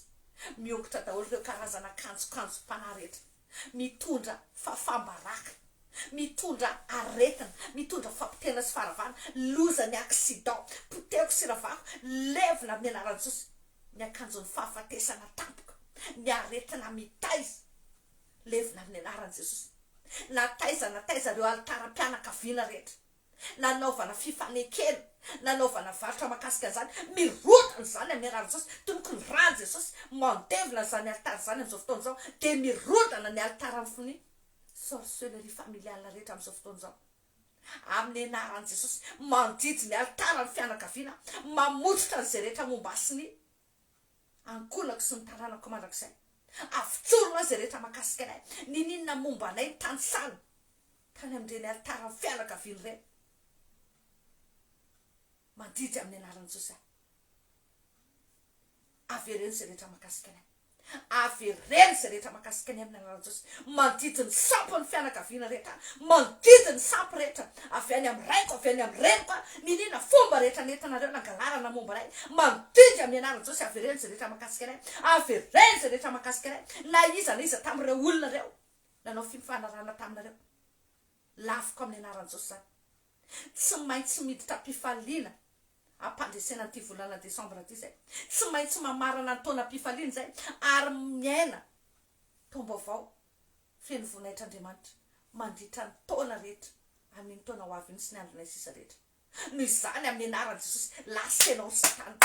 miongotra daholo ireo karazana akanjo-panahy rehetra, mitondra fafambaraka, mitondra aretina, mitondra fampitena sy faravana, loza ny accident, poteko sy ravako, levina amin'ny anaran'i Jesosy. Ny akanjon'ny fahafatesana tampoka, ny aretina mitaiza, levina amin'ny anaran'i Jesosy. Nataiza ireo alitaram-pianakaviana rehetra, nanaovana fifanekena, nanaovana varotra makasika zany, mirotana zany amin'ny anaran'i Jesosy. Tomoko ny rany Jesosy mandevina zany alitara zany amin'izao fotoana izao, dia mirotana ny alitaran'ny sorcellerie familiale rehetra amin'izao fotoana izao. Amin'ny anaran'i Jesosy mandijy ny alitaran'ny fianakaviana, mamotrotra an'izay rehetra momba sy ny ankonako sy ny taranako mandrakizay. Avitsorona izay rehetra makasika anay, ninina momba anay tany amin'ireny alitaran'ny fianakaviana ireny. Mandidy amin'ny anaran'i Jesosy. Avereny izay rehetra makasika anay, avereny izay rehetra makasika anay amin'ny anaran'i Jesosy. Mandidy ny sampy ny fianakaviana rehetra, mandidy ny sampy rehetra, avy any amin'ny raiko, avy any amin'ny reniko, ninina fomba rehetra nentinareo nangalarana momba anay, mandidy amin'ny anaran'i Jesosy. Avereny izay rehetra makasika anay, avereny izay rehetra makasika anay, na iza tamin'ireo olona reo nanao fifanarana taminareo. Lavoko amin'ny anaran'i Jesosy zany. Tsy maintsy miditra am-pifaliana ampandresena an'ity volana Desambra ity zay, tsy maintsy mamarana ny taona am-pifaliana zay, ary miaina taom-baovao feno voninahitran'Andriamanitra mandritra ny taona rehetra amin'ny taona ho avy sy ny andronay sisa rehetra. Noho izany amin'ny anaran'i Jesosy, lasenao Satana,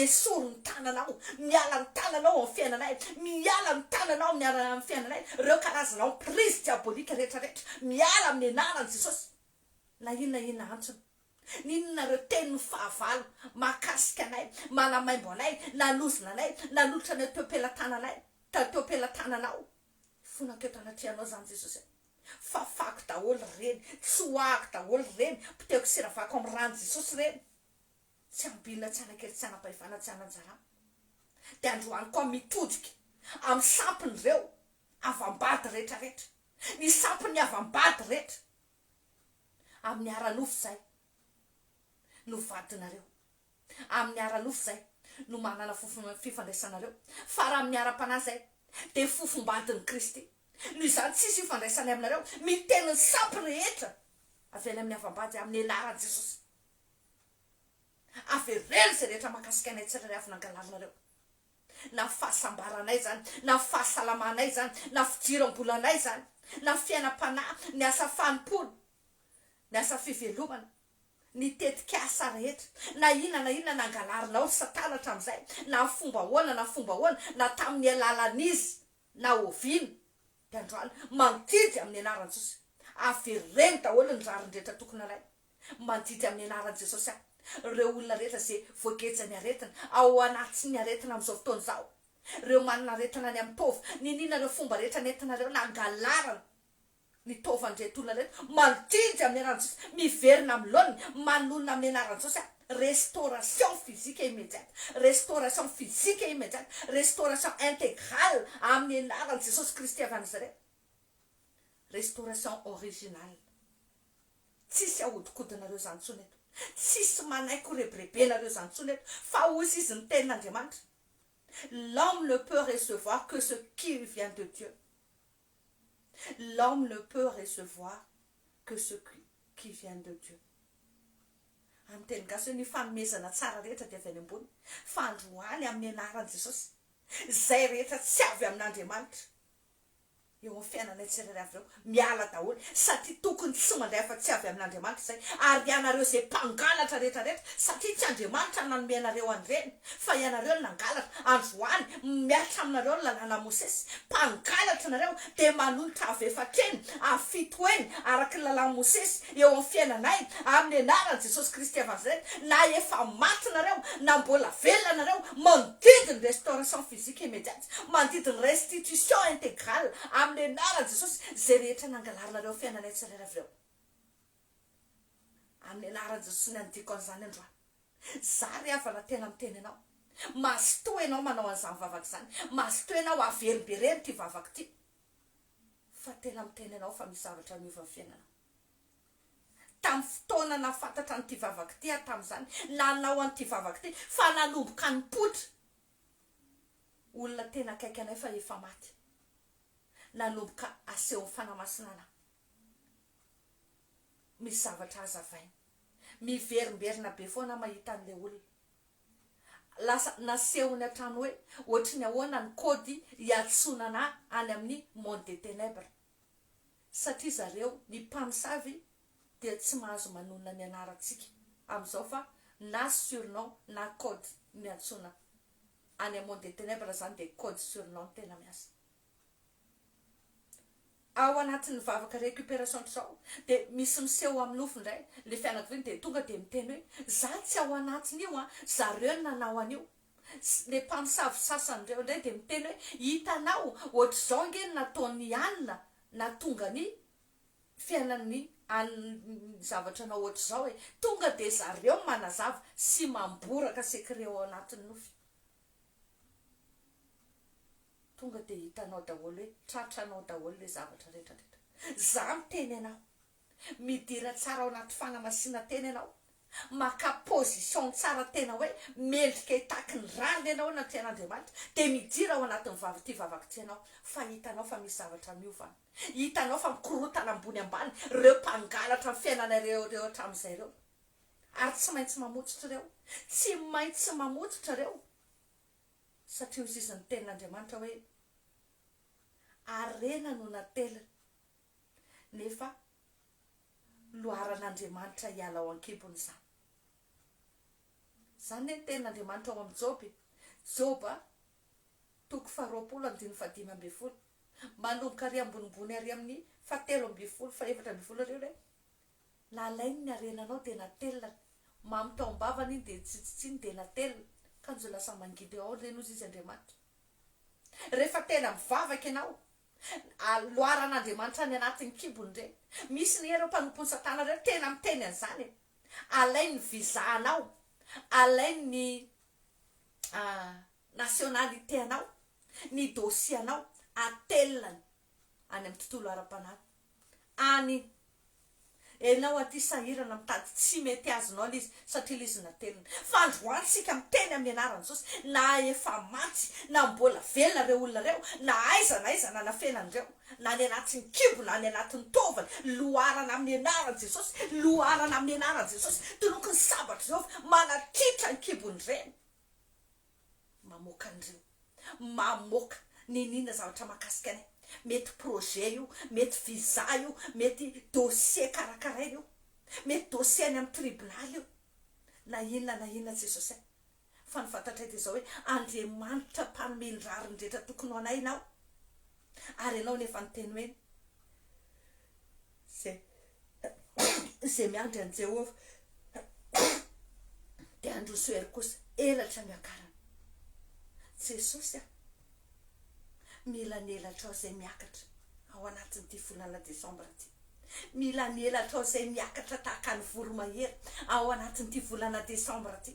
esoro ny tananao, miala ny tananao amin'ny fiainanay, miala ny tananao amin'ny fiainanay, ireo karazana emprise diabolika rehetrarehetra, miala amin'ny anaran'i Jesosy. Na inona antsony, ninona ireo tenin'ny fahavalo makasika anay, manamaimbo anay, nanozona anay, nanolotra ny teo-pelatananao, fonako eto anatrianao zany Jesosy. Fafako daholo reny, tsoahako daholo reny, poteko siravako amin'ny rano Jesosy reny. Tsy ambinina, tsy anakely, tsy anam-pahefana, tsy ananjara. Dia androany koa mitodika amin'ny sampiny ireo avambady rehetrarehetra, ny sampony avambady rehetra amin'ny aranofo zay no vadinareo, amin'ny aranofo zay no manana fifandraisanareo, fa raha amin'ny ara-panahy zay de fofombadin'ny Kristy. Noho izany tsisy ifandraisany aminareo, miteny ny sampy rehetra avy any amin'ny avambady amin'ny anaran'i Jesosy. Avereny zay rehetra mahakasika anay tsirairay avy nangalarinareo, na fahasambaranay zany, na fahasalamanay zany, na fidiram-bolanay zany, na fiainam-panahy, ny asa fanimpony, ny asa fivelomana, ny tetikasa rehetra, na inona nangalarinao Satana hatram'izay, na fomba ahoana na tamin'ny alalan'izy na oviny de androany mandidy amin'ny anaran'i Jesosy. Avereny daholo ny rariny rehetra tokony alay, mandidy amin'ny anaran'i Jesosy. Reo olona rehetra zay voagejany aretina ao anatin'ny aretina amin'izao fotoana zao, reo manana aretina ny am'tovy, ninona reo fomba rehetra nentinareo nangalarana ny tovan'reto olona rehetra, mandidy amin'ny anaran'i Jesosy, miverina amin'ny laoniny, manonona amin'ny anaran'i Jesosy. Restauration physique immédiate, restauration physique immédiate, restauration intégrale amin'ny anaran'i Jesosy Kristy avy Nazareth. Restauration originale. Tsisy ahodikodinareo zany intsony eto, tsisy manaiko rebrebenareo zany intsony eto, fa hozy izy ny tenin'Andriamanitra. L'homme ne peut recevoir que ce qui vient de Dieu. L'homme ne peut recevoir que ce qui vient de Dieu. Amin'ny teny gasy ny fanomezana tsara rehetra dia avy any ambony, fa androany amin'ny anaran'i Jesosy, zay rehetra tsy avy amin'Andriamanitra eo amin'ny fiainanay tsirairay avy reo miala daholo, satria tokony tsy mandray fa tsy avy amin'Andriamanitra zay. Ary ianareo zay mpangalatra rehetrarehetra, satria tsy Andriamanitra nanome anareo an'ireny, fa ianareo no nangalatra. Androany miaritra aminareo ny lalàna Mosesy, mpangalatra nareo de manolotra avy efatreny, afito eny araka ny lalàna Mosesy eo amin'ny fiainanay amin'ny anaran'i Jesosy Kristy avy Nazareth. Na efa maty nareo na mbola velona nareo, mandidy ny restauration physique immédiate, mandidy ny restitution intégrale amin'ny anaran'i Jesosy zay rehetra nangalarinareo fiainanay tsirairay avy reo. Amin'ny anaran'i Jesosy ny andiko an'izany androany. Zary avana tena miteny anao, mazotoa ianao manao an'izany vavaka zany, mazotoa ianao averimbereny ty vavaka ty, fa tena miteny anao fa misy zavatra miova amin'ny fiainanao. Tamin'ny fotoana nafantatra an'ity vavaka ty tamin'izany, nanao an'ity vavaka ty, fa nanomboka nipotra olona tena akaiky anay fa efa maty, nanomboka aseho fanamasinana. Misy zavatra hazavaina, miverimberina be foana mahita an'le olona. Lasa nasehony hatrany hoe ohatry ny ahoana ny kody hiatsonana any amin'ny monde des ténèbres, satria zareo ny mpamosavy dia tsy mahazo manonona ny anarantsika amin'izao, fa na surnom na code miantsona any amin'ny monde des ténèbres zany de code surnom tena miasa. Ao anatin'ny vavaka récupération zao de misy miseho amin'ny nofo indray le fianakaviany, de tonga de miteny hoe za tsy ao anatiny io zareo no nanao an'io. Le mpamosavy sasany reo indray de miteny hoe hitanao ohatry zao ngeny nataony anina na tonga ny fiainan'ny zavatra nao ohatry zao, hoe tonga de zareo manazava sy mamboraka secret ao anatin'ny nofo. Tonga de hitanao daholo hoe tratranao daholo le zavatra rehetrarehetra. Za miteny anao, midira tsara ao anaty fanamasina teny anao, maka position tsara tena hoe mendrika hitaky ny rany ianao na tian'Andriamanitra, de midira ao anatin'ny ty vavaka ty anao, fa hitanao fa misy zavatra miovana, hitanao fa mikorotana ambony ambany reo mpangalatra fiainanareo reo hatramin'izay reo. Ary tsy maintsy mamotsitra reo, tsy maintsy mamotsitra reo, satria hozy izy ny tenin'Andriamanitra hoe arena no natelina, nefa loaran'Andriamanitra hiala ao an-kibony zany. Zany ny tenin'Andriamanitra ao amin'ny Joba 2:20, manomboka ary ambonimbony ary amin'ny 7:20, 7:20 reo hoe nalainy ny arenanao de natelina, mamitaombavany iny de tsitsitsiny de natelina, kanjo lasa mangidy ao reny ozy izy Andriamanitra. Rehefa tena mivavaka ianao, loaran'Andriamanitra ny anatin'ny kibony reny, misy ny ereo mpanompony Satana reo tena miteny an'izany, alainy vizahanao, alainy nationalité anao, ny dossier anao, atelinany any amin'ny tontolo ara-panany any enao aty sahirana mitady tsy mety azonao lizy satria lizy natelina fa androantsika miteny amin'ny anarany Jesosy na efa matsy na mbola velona reo olona reo na aiza na nafenandreo na ny anatin'ny kibo na ny anatin'ny tovany loharana amin'ny anarany Jesosy loharana amin'ny anarany Jesosy toloky ny sabatra Jehovah manatitra ny kibony reny mamoaka andreo mamoaka ninona zavatra mahakasika anay mety projet io mety visa io mety dossier karakara io mety dossier any amin'ny tribunal io na inona Jesosy fa ny fantatra edy zao hoe Andriamanitra mpanome ny rariny rehetra tokony ho anay ianao ary ianao nefa nyteny hoe zay miandry an' Jehovah dia androso ery kosa elatra miakarana Jesosy mila nielatra ao zay miakatra ao anatin'ity volana Desambra ty mila nielatra ao zay miakatra tahaka ny voromahery ao anatin'ity volana Desambra ty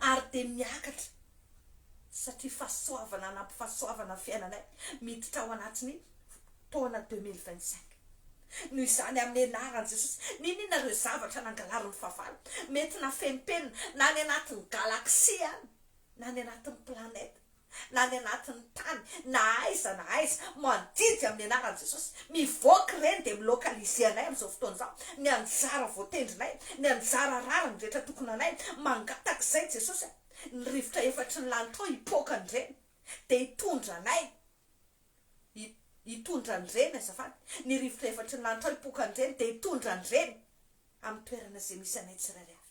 ary de miakatra satria fahasoavana na am-pifahasoavana fiainanay miditra ao anatiny taona 2025 noho izany amin'ny anarany Jesosy ninona reo zavatra nangalarony fahavalo mety na fempelina na ny anatin'ny galaksia na ny anatin'ny planeta na ny anatin'ny tany na aiza mandidy amin'ny anarany Jesosy mivoaka reny de milokalize anay amin'izao fotoana zao ny anjara voatendrinay ny anjara rariny rehetra tokony anay mangatak'izay Jesosy ny rivotra efatry ny lanitra ao hipoaka ny reny de hitondra ny reny azafady ny rivotra efatry ny lanitra ao hipoaka ny reny de hitondra ny reny amin'ny toerana zay misy anay tsirairay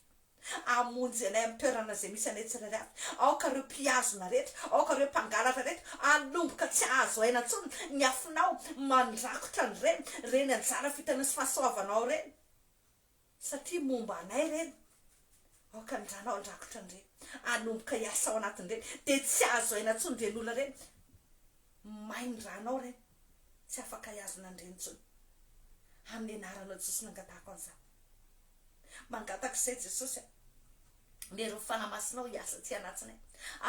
amonjy anay amin'ny toerana zay misy anay tsirairay aoka reo mpiazona rehetra aoka reo mpangalatra rehetra anomboka tsy azo aina ntsony ny afinao mandrakotra ny reny anjara fitana sy fahasoavanao reny satria momba anay reny aoka ndranao andrakotra ny reny anomboka hiasa ao anatiny reny de tsy azo aina ntsony reny olona reny mainy ranao reny tsy afaka hiazona ny reny ntsony amin'ny anaranao Jesosy nangatako an'izao mangatak'izay Jesosy lero fanamasinao hiasa tsy anatsinay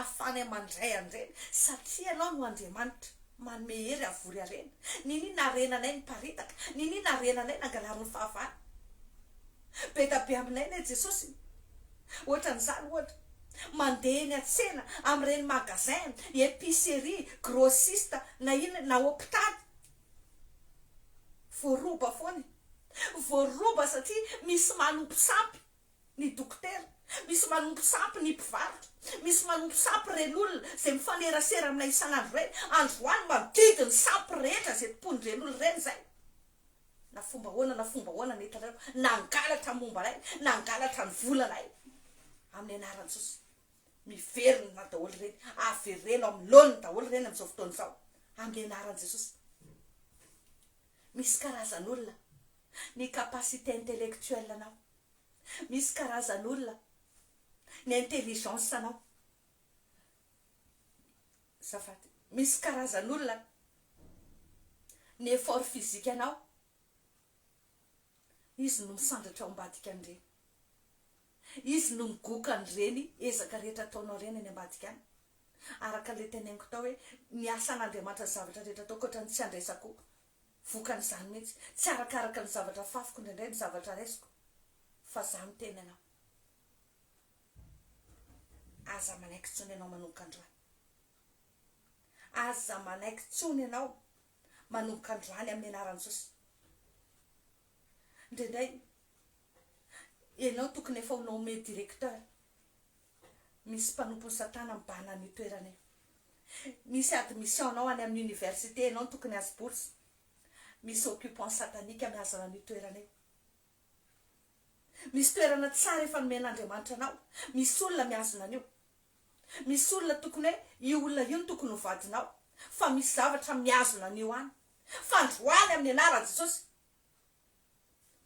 afany mandray an'ireny satria anao no Andriamanitra manome hery avory arena ninona arenanay ny paritaka ninona arenanay nangalarony fahavalo be da be aminay ne Jesosy ohatran'izany ohatra mandeha eny an-tsena amin'ireny magasin épicerie grossiste na inona na hôpitaly voaroba foany voaroba satria misy manompo sampy ny dokotera misy manompo sampy ny mpivarotra misy manompo sampy reny olona zay mifanerasera aminay isan'andro reny androany mandidy ny sampy rehetra zay tompony reny olona reny zay na fomba hoana netareo nangalatra momba anay nangalatra ny volanay amin'ny anaran'i Jesosy miverina na daholo reny averena amin'ny lony daholo reny amin'izao fotoana izao amin'ny anaran'i Jesosy misy karazan'olona ny capacité intellectuelle anao misy karazan'olona ny intelligence anao zafady misy karazan'olona ny effort physique anao izy no misandratra ao ambadika an'ireny izy no migoka an'ireny ezaka rehetra ataonao reny any ambadika any araka le tenainiko tao hoe ny asan'Andriamanitra ny zavatra rehetra atao koatra ny tsy andraisako vokany izany mihitsy tsy arakaraka ny zavatra fafiko indraindray ny zavatra raisiko fa za miteny anao aza manaiky tsony ianao manomboka androany aza manaiky tsony ianao manomboka androany amin'ny anaran'i Jesosy indraindray ianao tokony efa ho nome directeur misy mpanompo ny satana mibana ny toerana misy admission anao any amin'ny université ianao tokony azo bourse misy occupant satanika miazana ny toerana misy toerana tsara efa nomen'Andriamanitra anao misy olona miazona an'io misy olona tokony hoe io olona io no tokony ho vadinao fa misy zavatra miazona an'io any fa androany amin'ny anaran'i Jesosy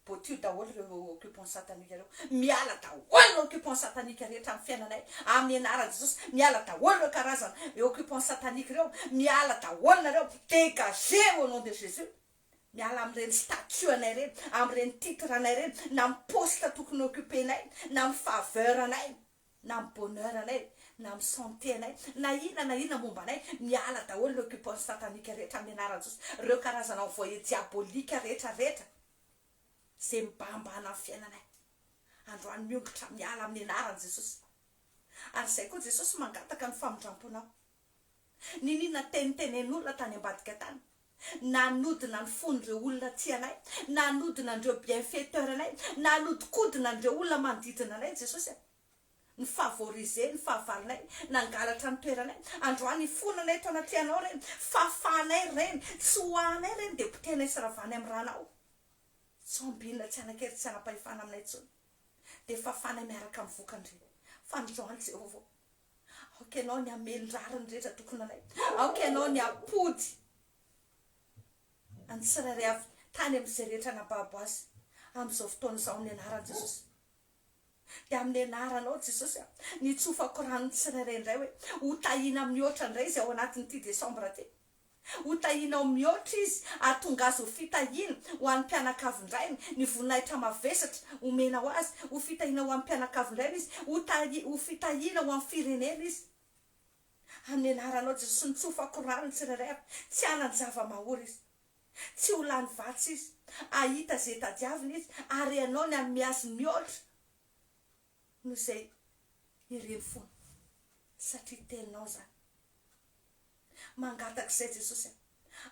boatio daholo reo occupant satanika reo miala daholo occupant satanika rehetra amin'ny fiainanay amin'ny anaran'i Jesosy miala daholo reo karazana occupant satanika reo miala daholo nareo dégagez au nom de Jésus miala amin'ireny statut anay reny amin'ireny titre anay reny na amin'ny poste tokony occupé nay na amin'ny faveur anay na amin'ny bonheur anay na amin'ny santenay na ina momba anay miala daholo le occupance satanika rehetra amin'ny anaran'i Jesosy, reo karazana voye diabolika rehetra zay mibambana amin'ny fiainanay androany miongotra miala amin'ny anaran'i Jesosy. Ary zay koa Jesosy mangataka ny famindramponao. Ninina tenitenen'olona tany ambadika tany, nanodina ny fon'ireo olona tianay, nanodina andreo bienfaiteur anay, nanodikodina andreo olona manodidina anay Jesosy. Ny favoriser, ny fahavarinay, nangalatra ny toeranay. Androany fonanay tao anaty anao reny, fafanay reny, tsoanay reny dia potenay sy ravany amin'ny ranao. Sambina tsy anakery tsy anapahifana aminay tsony. Dia fafanay miaraka amin'ny vokandre. Fandroany Jehovah. Aoka ianao ny amelin-drariny rehetra tokony anay. Aoka ianao ny apody any tsirairay avy tany amin'izay rehetra nababo azy amin'izao fotoana izao amin'ny anaran'i Jesosy. Dia amin'ny anaranao Jesosy ny tsofako rano tsirairay indray hoe ho tahina mihoatra indray izy ao anatin'ity Desambra ty. Ho tahinao mihoatra izy ahatonga azy ho fitahina ho an'ny mpianakavy indray ny voninahitra mavesatra homenao azy. Ho fitahina ho an'ny mpianakavy indray izy, ho fitahina ho an'ny firenena izy. Amin'ny anaranao Jesosy ny tsofako rano tsirairay avy tsy hanan-java mahory izy, tsy ho lany vatsy izy, ahita zay tadiavina izy ary ianao ny anome azy mihoatra no izay ireny fona satria teninao zany. Mangatak'izay Jesosy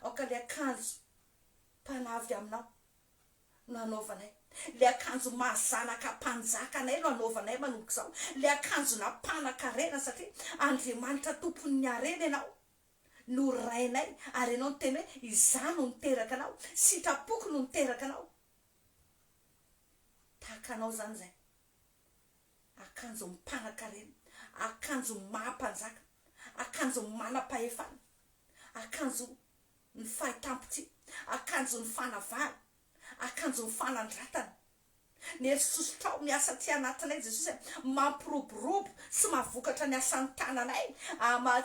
aoka le akanjo mpanavy aminao no anaovanay, le akanjo mahazanaka mpanjakanay no anaovanay manomboka izao, le akanjo nampanankarena satria Andriamanitra tompon'ny harena ianao no rainay ary ianao ny teny hoe izany no niteraka anao, sitrapoko no niteraka anao. Tahaka anao zany zay akanjo mpanankarena, akanjo mahampanjaka, akanjo manam-pahefana, akanjo ny fahitampoty, akanjo ny fanavahana, akanjo ny fanandratana. Nery sosotrao miasa ty anatinay Jesosy mampiroborobo sy mahavokatra ny asan'ny tananay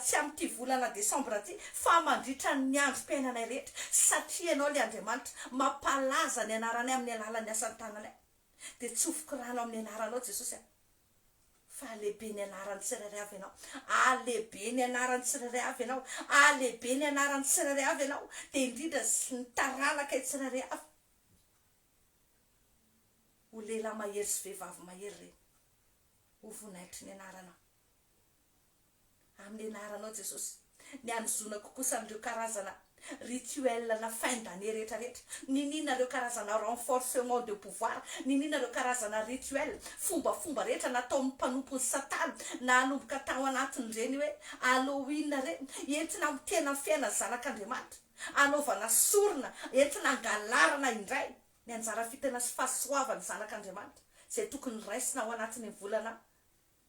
tsy amin'ity volana Desambra ty fa mandritra ny androm-piainanay rehetra satria ianao le Andriamanitra mampalaza ny anaranay amin'ny alalan'ny asan'ny tananay. Dia tsofoko rano amin'ny anaranao Jesosy fa alehibe ny anaran'ny tsirairay avy ianao, alehibe ny anaran'ny tsirairay avy ianao, alehibe ny anaran'ny tsirairay avy ianao. Dia indrindra sy ny taranaka tsirairay avy ho lehilahy mahery sy vehivavy mahery reny ho vonaitry ny anaranao. Amin'ny anaranao Jesosy ny anozonako kosa an'ireo karazana rituel na fin d'année rehetra, ninina reo karazana renforcement de pouvoir, ninina reo karazana rituel fombafomba rehetra nataon'ny mpanompo ny Satana nanomboka tao anatin'ireny hoe Halloween reny, entina mitena ny fiainana zanak'Andriamanitra, anaovana sorona entina angalarana indray ny anjara fitena sy fahasoavany zanak'Andriamanitra zay tokony raisina ao anatin'ny volana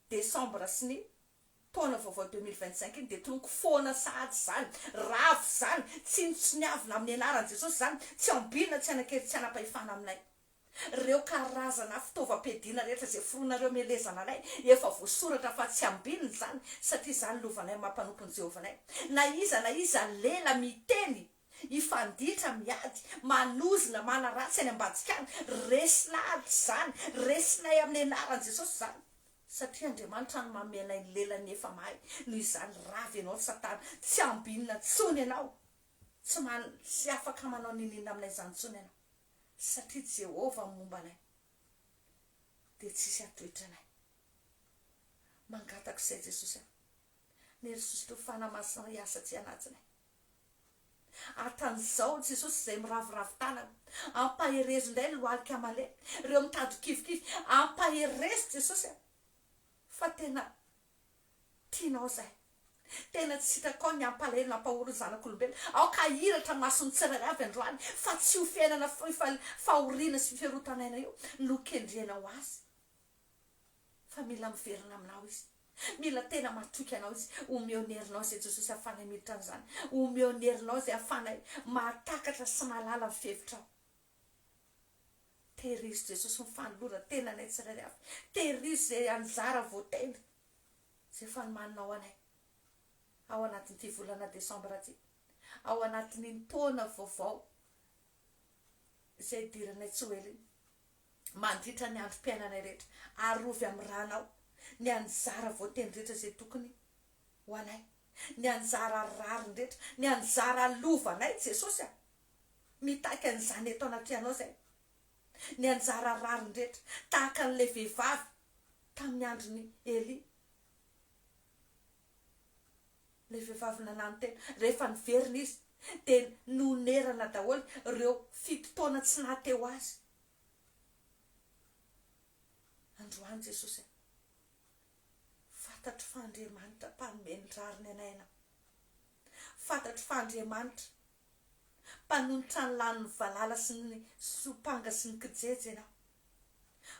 Desambra sy ny taona vaovao 2025 iny. Dia tonoko foana sahady zany, ravo zany, tsy nitsoniavina amin'ny anaran'i Jesosy zany, tsy ambinina, tsy anakery, tsy anapahifana aminay. Reo karazana fitaovam-piadiana rehetra zay foronareo melezana anay efa voasoratra fa tsy ambinina zany satria zany lovanay mampanompon'ny Jehovanay. Na iza lela miteny ifanditra miady manozina manaratsy any ambadikany, resinahady zany, resinay amin'ny anaran'i Jesosy zany satria Andriamanitra no mamenay ny lelany efa mahay. Noho izany ravy ianao Satana, tsy ambinina tsony ianao, tsy afaka manao ninina aminay zany tsony ianao satria Jehova momba anay dia tsisy atoetra anay. Mangataka izay Jesosy nery sosotro fanamasina iasa tsy anatinay atan'izao Jesosy izay miravoravo tanana, ampaherezo indray ny lohalika amaleny, reo mitady kivikivy ampaherezo Jesosy fa tena tianao zay, tena tsy sitraka ao ny ampalahelo nampahoro ny zanak'olombelona. Aoka hiratra masony tsirairay avy androany fa tsy ho fiainana fahoriana sy fiarotanana io no kendrianao azy, fa mila miverina aminao izy, mila tena matoky anao izy, omeonerinao zay Jesosy afanay miditra an'izany, omeonerinao zay afanay mahatakatra sy malala ny fevitrao. Terizo Jesosy ny fanolora tena anay tsirairay avy, terizo zay anjara voatenda zay fanomaninao anay ao anatin'ity volana Desambra ty, ao anatin'ny taona vaovao izay diranay Jocelyne mandritra ny androm-piainanay rehetra. Arovy amin'ny ranao ny anjara voateny rehetra zay tokony ho anay, ny anjara rariny rehetra, ny anjara lovanay Jesosy a mitaiky an'izany eto anatrianao zay, ny anjara rariny rehetra tahaka an'le vehivavy tamin'ny androny Eli, le vehivavy nanano tena rehefa niverina izy de nonerana daholo ireo 7 taona tsy nahateo azy. Androany Jesosy fantatro fa Andriamanitra mpanome rariny anayna, fantatro fa Andriamanitra mpanolotra ny laniny valala sy ny sopanga sy ny kijery ianao,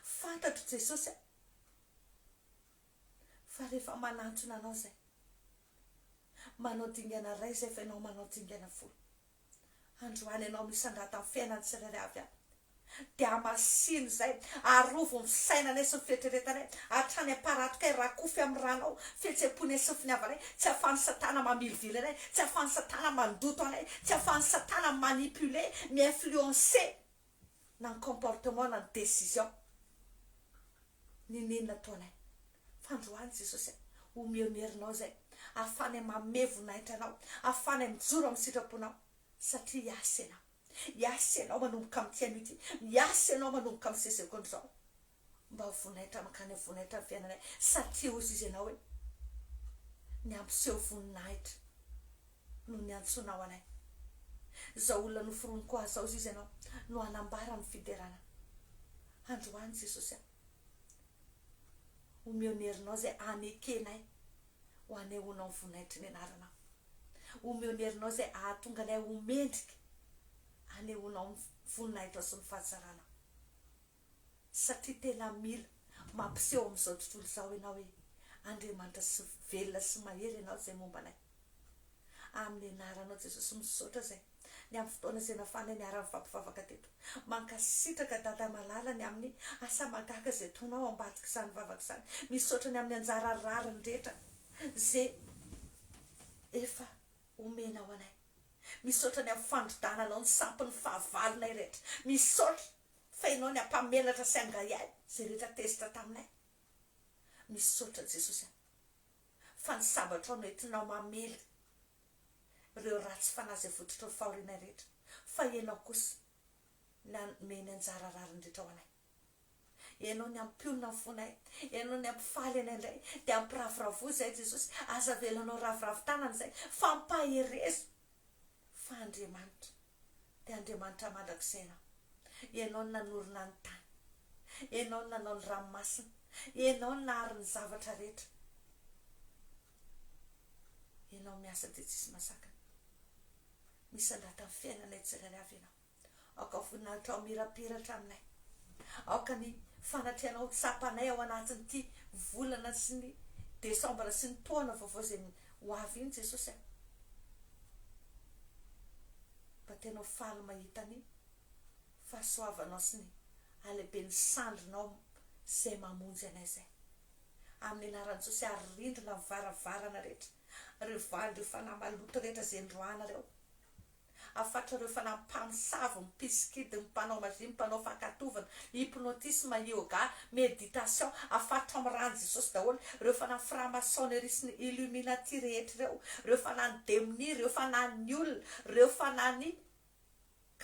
fantatro Jesosy fa rehefa manantrona anao zay manao dingana ray zay fa ianao manao dingana folo. Androany ianao misandrata amin'ny fiainany tsirairay avy a de amasino zay arovo ny sainanay sy ny fietreretanay hatrany aparatokay rakofy amin'ny ranao fihetsem-ponay sy ny finiavanay, tsy ahafahan'ny satana mamilivily anay, tsy ahafahan'ny satana mandoto anay, tsy ahafahan'ny satana manipuler, mi-influencer na ny comportement na ny décision ninena ataonay. Fandroany Jesosy omionerinao zay afany mamevonaitra anao, afany mijoro amin'ny sitraponao, satria iasy ianao, iasy ianao manomboka amin'ny tian'ity, iasy ianao manomboka amin'ny sesekondy zao mba vonaitra makany vonaitra ny fiainanay, satria ozy izy ianao hoe ny ampiseho voninahitra no ny antsonao anay. Zao olona noforoniko azy zao izy ianao no anambara amin'ny fiderana. Androany Jesosy omionerinao zay anekenay ho anehoanao ny voninahitra ny anaranao, omionerinao zay ahatonga anay homendrika anehoanao ny voninahitra sy ny fahazarana, satria tena mila mampiseho amin'izao tontolo zao ianao hoe Andriamanitra sy velona sy mahery ianao zay momba anay. Amin'ny anaranao Jesosy misaotra zay ny amin'ny fotoana zay nafanay niara mifampivavaka teto, mankasitraka dada malalany amin'ny asa magaga zay tonao ambadika izany vavaka izany, misaotra ny amin'ny anjara rariny rehetra zay efa omenao anay, misaotra ny amin'ny fandrodananao ny sampy ny fahavalonay rehetra, misaotra fa ianao ny ampamelatra sy angaiay zay rehetra tezitra taminay. Misaotra Jesosy fa ny sabatra no entinao mamely ireo ratsy fanazy vototra ny fahorianay rehetra, fa ianao kosa meny anjara rariny rehetra ho anay, ianao ny ampionona ny fonay, ianao ny ampifaly anay indray, de ampiravoravo zay Jesosy, aza velanao ravoravo tanana zay fampaherezo fa Andriamanitra de Andriamanitra mandrakizay ianao, ianao ny nanorina ny tany, ianao ny nanao ny ranomasina, ianao ny nahary ny zavatra rehetra, ianao miasa de tsisy masakana, misandrata ny fiainanay tsirairay avy ianao, aoka voninahitra ao mirapiratra aminay, aoka ny fanatrianao tsapanay ao anatin'ity volana sy ny desambra sy ny taona vaovao zay ho avy iny Jesosy mba tenao faly mahita ny fahasoavanao sy ny alehibe ny sandrinao zay mamonjy anay zay, amin'ny anaran'i Jesosy arindrina ny varavarana rehetra, reo valy reo fanahy maloto rehetra zay androana reo, afatra reo fanahy mpamosavy, mipisikidy, mpanao mazy, mpanao fankatovana, hypnotisme, yoga, méditation, afatra amin'ny rano Jesosy daholo, reo fanahy franc-maçonnerie sy ny illuminati rehetra reo fanahy ny démoni, reo fanahy ny olona, reo fanahy ny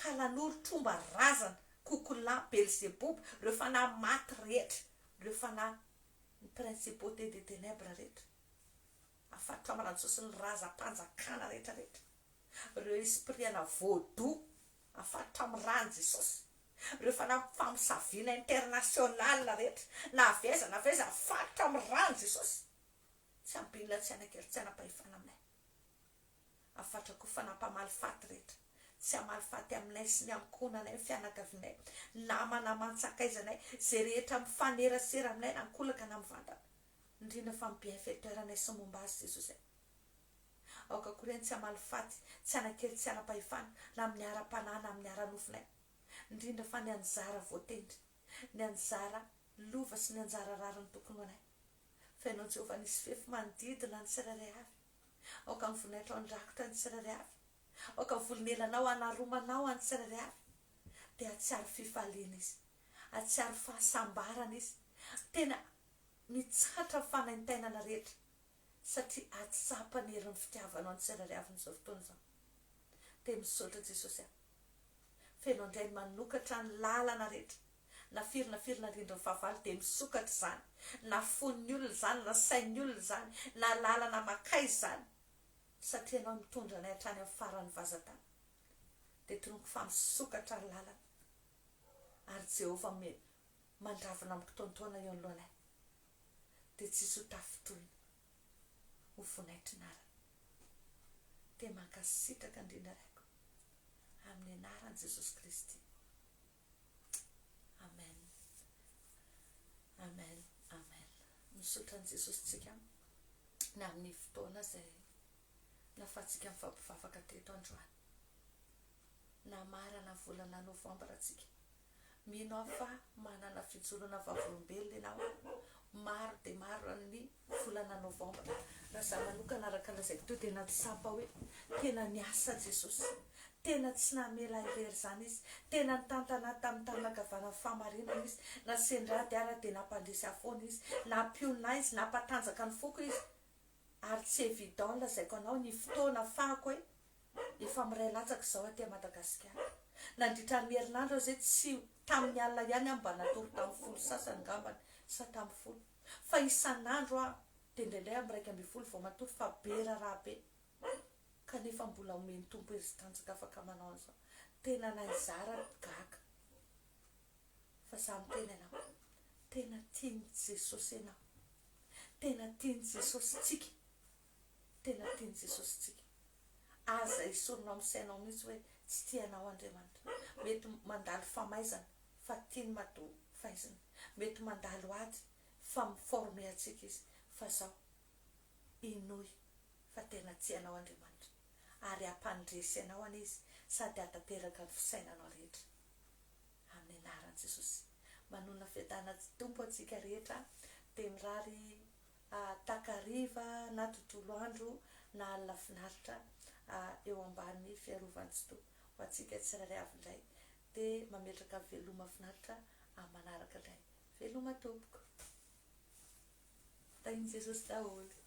kalan'olo, tromba razana, kokolan, belzeboub, reo fanahy maty rehetra, reo fanahy ny principauté des ténèbres rehetra, afatra amin'ny rano Jesosy ny razam-panjakana rehetra rehetra, reo espriana vaudou afatra amin'ny rano Jesosy, reo fanahy famosavina international rehetra, na aveza afatra amin'ny rano Jesosy, tsy ampinona tsy anakely tsy anapahefana aminay, afatra koa fanampamalifaty rehetra, tsy amalifaty aminay sy ny ankonanay fianakavinay, namana mantsakaizanay zay rehetra mifanerasera aminay na nikolaka na mivantana, indrindra fa bienfaiteur-anay sy momba azy Jesosy, aoka koreny tsy amalifaty tsy anakely tsy anapahefana na amin'ny ara-panahy na amin'ny ara-nofinay, indrindra fa ny anjara voatendry, ny anjara lova sy ny anjara rariny tokony anay, fa ianao Jehovah nisy fefy manodidina ny tsirairay avy, aoka ny voninahitra ao andrakotra ny tsirairay avy, aoka ny volonelanao anaromanao any tsirairay avy, de atsiaro fifaliana izy, atsiaro fahasambarana izy, tena mitsatra fanaintainana rehetra satria atsapany herin'ny fitiavanao ny tsirairay avy n'izao fotoana izao. Dia misaotra Jesosy aho. Feno indray manokatra ny lalana rehetra. Na firina rindrin'ny fahavalo dia misokatra izany. Na fon'ny olona izany, na sain'ny olona izany, na lalana makay izany. Satria anao mitondra anay hatrany amin'ny faran'ny vazatany. Dia tonoko fa misokatra ny lalana. Ary Jehova mandravina amin'ny fotoantaona eo anoloanay. Dia tsisy ho tafitohina. Ho vonaitrinarana. Dia mankasitraka indrindra raiko. Amin'ny anaran'i Jesosy Kristy. Amen. Amen. Amen. Misaotra an'i Jesosy tsika. Na amin'ny fotoana izay nahafahantsika mifampivavaka teto androany. Na marana volana Novambra tsika. Mino aho fa manana fijorona vavolombelona ianao. Maro dia maro ny volana Novambra. Raha za manokana araka lazaiko teo dia natsapa hoe tena niasa Jesosy. Tena tsy namela irery izany izy. Tena nitantana tamin'ny tanakavana famarinana izy. Na sendrady ara dia nampandresy afoana izy. Nampionay izy, nampatanjaka ny foko izy. Ary tsy évident lazaiko anao ny fotoana fahako hoe efa miray latsaka izao aty Madagasikara. Nandritra ny herinandro izay tsy tamin'ny alina ihany mba natory tamin'ny folo sasany ngambany sa tamin'ny folo. Fa isan'andro aho dia indraindray amin'ny 1 vao matory fa be rahabe. Kanefa mbola omeny tompo izy tanjaka afaka manao an'izao. Tena naizara gaga. Fa za miteny ianao. Tena tiany Jesosy ianao. Tena tiany Jesosy tsika. Tena tiany Jesosy tsika. Aza isorinao amin'ny sainao mihitsy hoe tsy tianao Andriamanitra. Mety mandalo famaizana fa tiany matoa fahaizana. Mety mandalo ady fa miforme atsika izy. Fa zao inoy fa tena tianao Andriamanitra. Ary ampandresy ianao any izy sady atateraka ny fisainanao rehetra. Amin'ny anaran'i Jesosy. Manona fiadana tompo atsika rehetra dia mirary takariva na tontolo andro na alina finaritra eo ambany fiarovantsitoa ho atsika tsirairay avy indray. Dia mametraka veloma finaritra amin'ny manaraka indray. Veloma tompoko. Tain'i Jesosy daholo.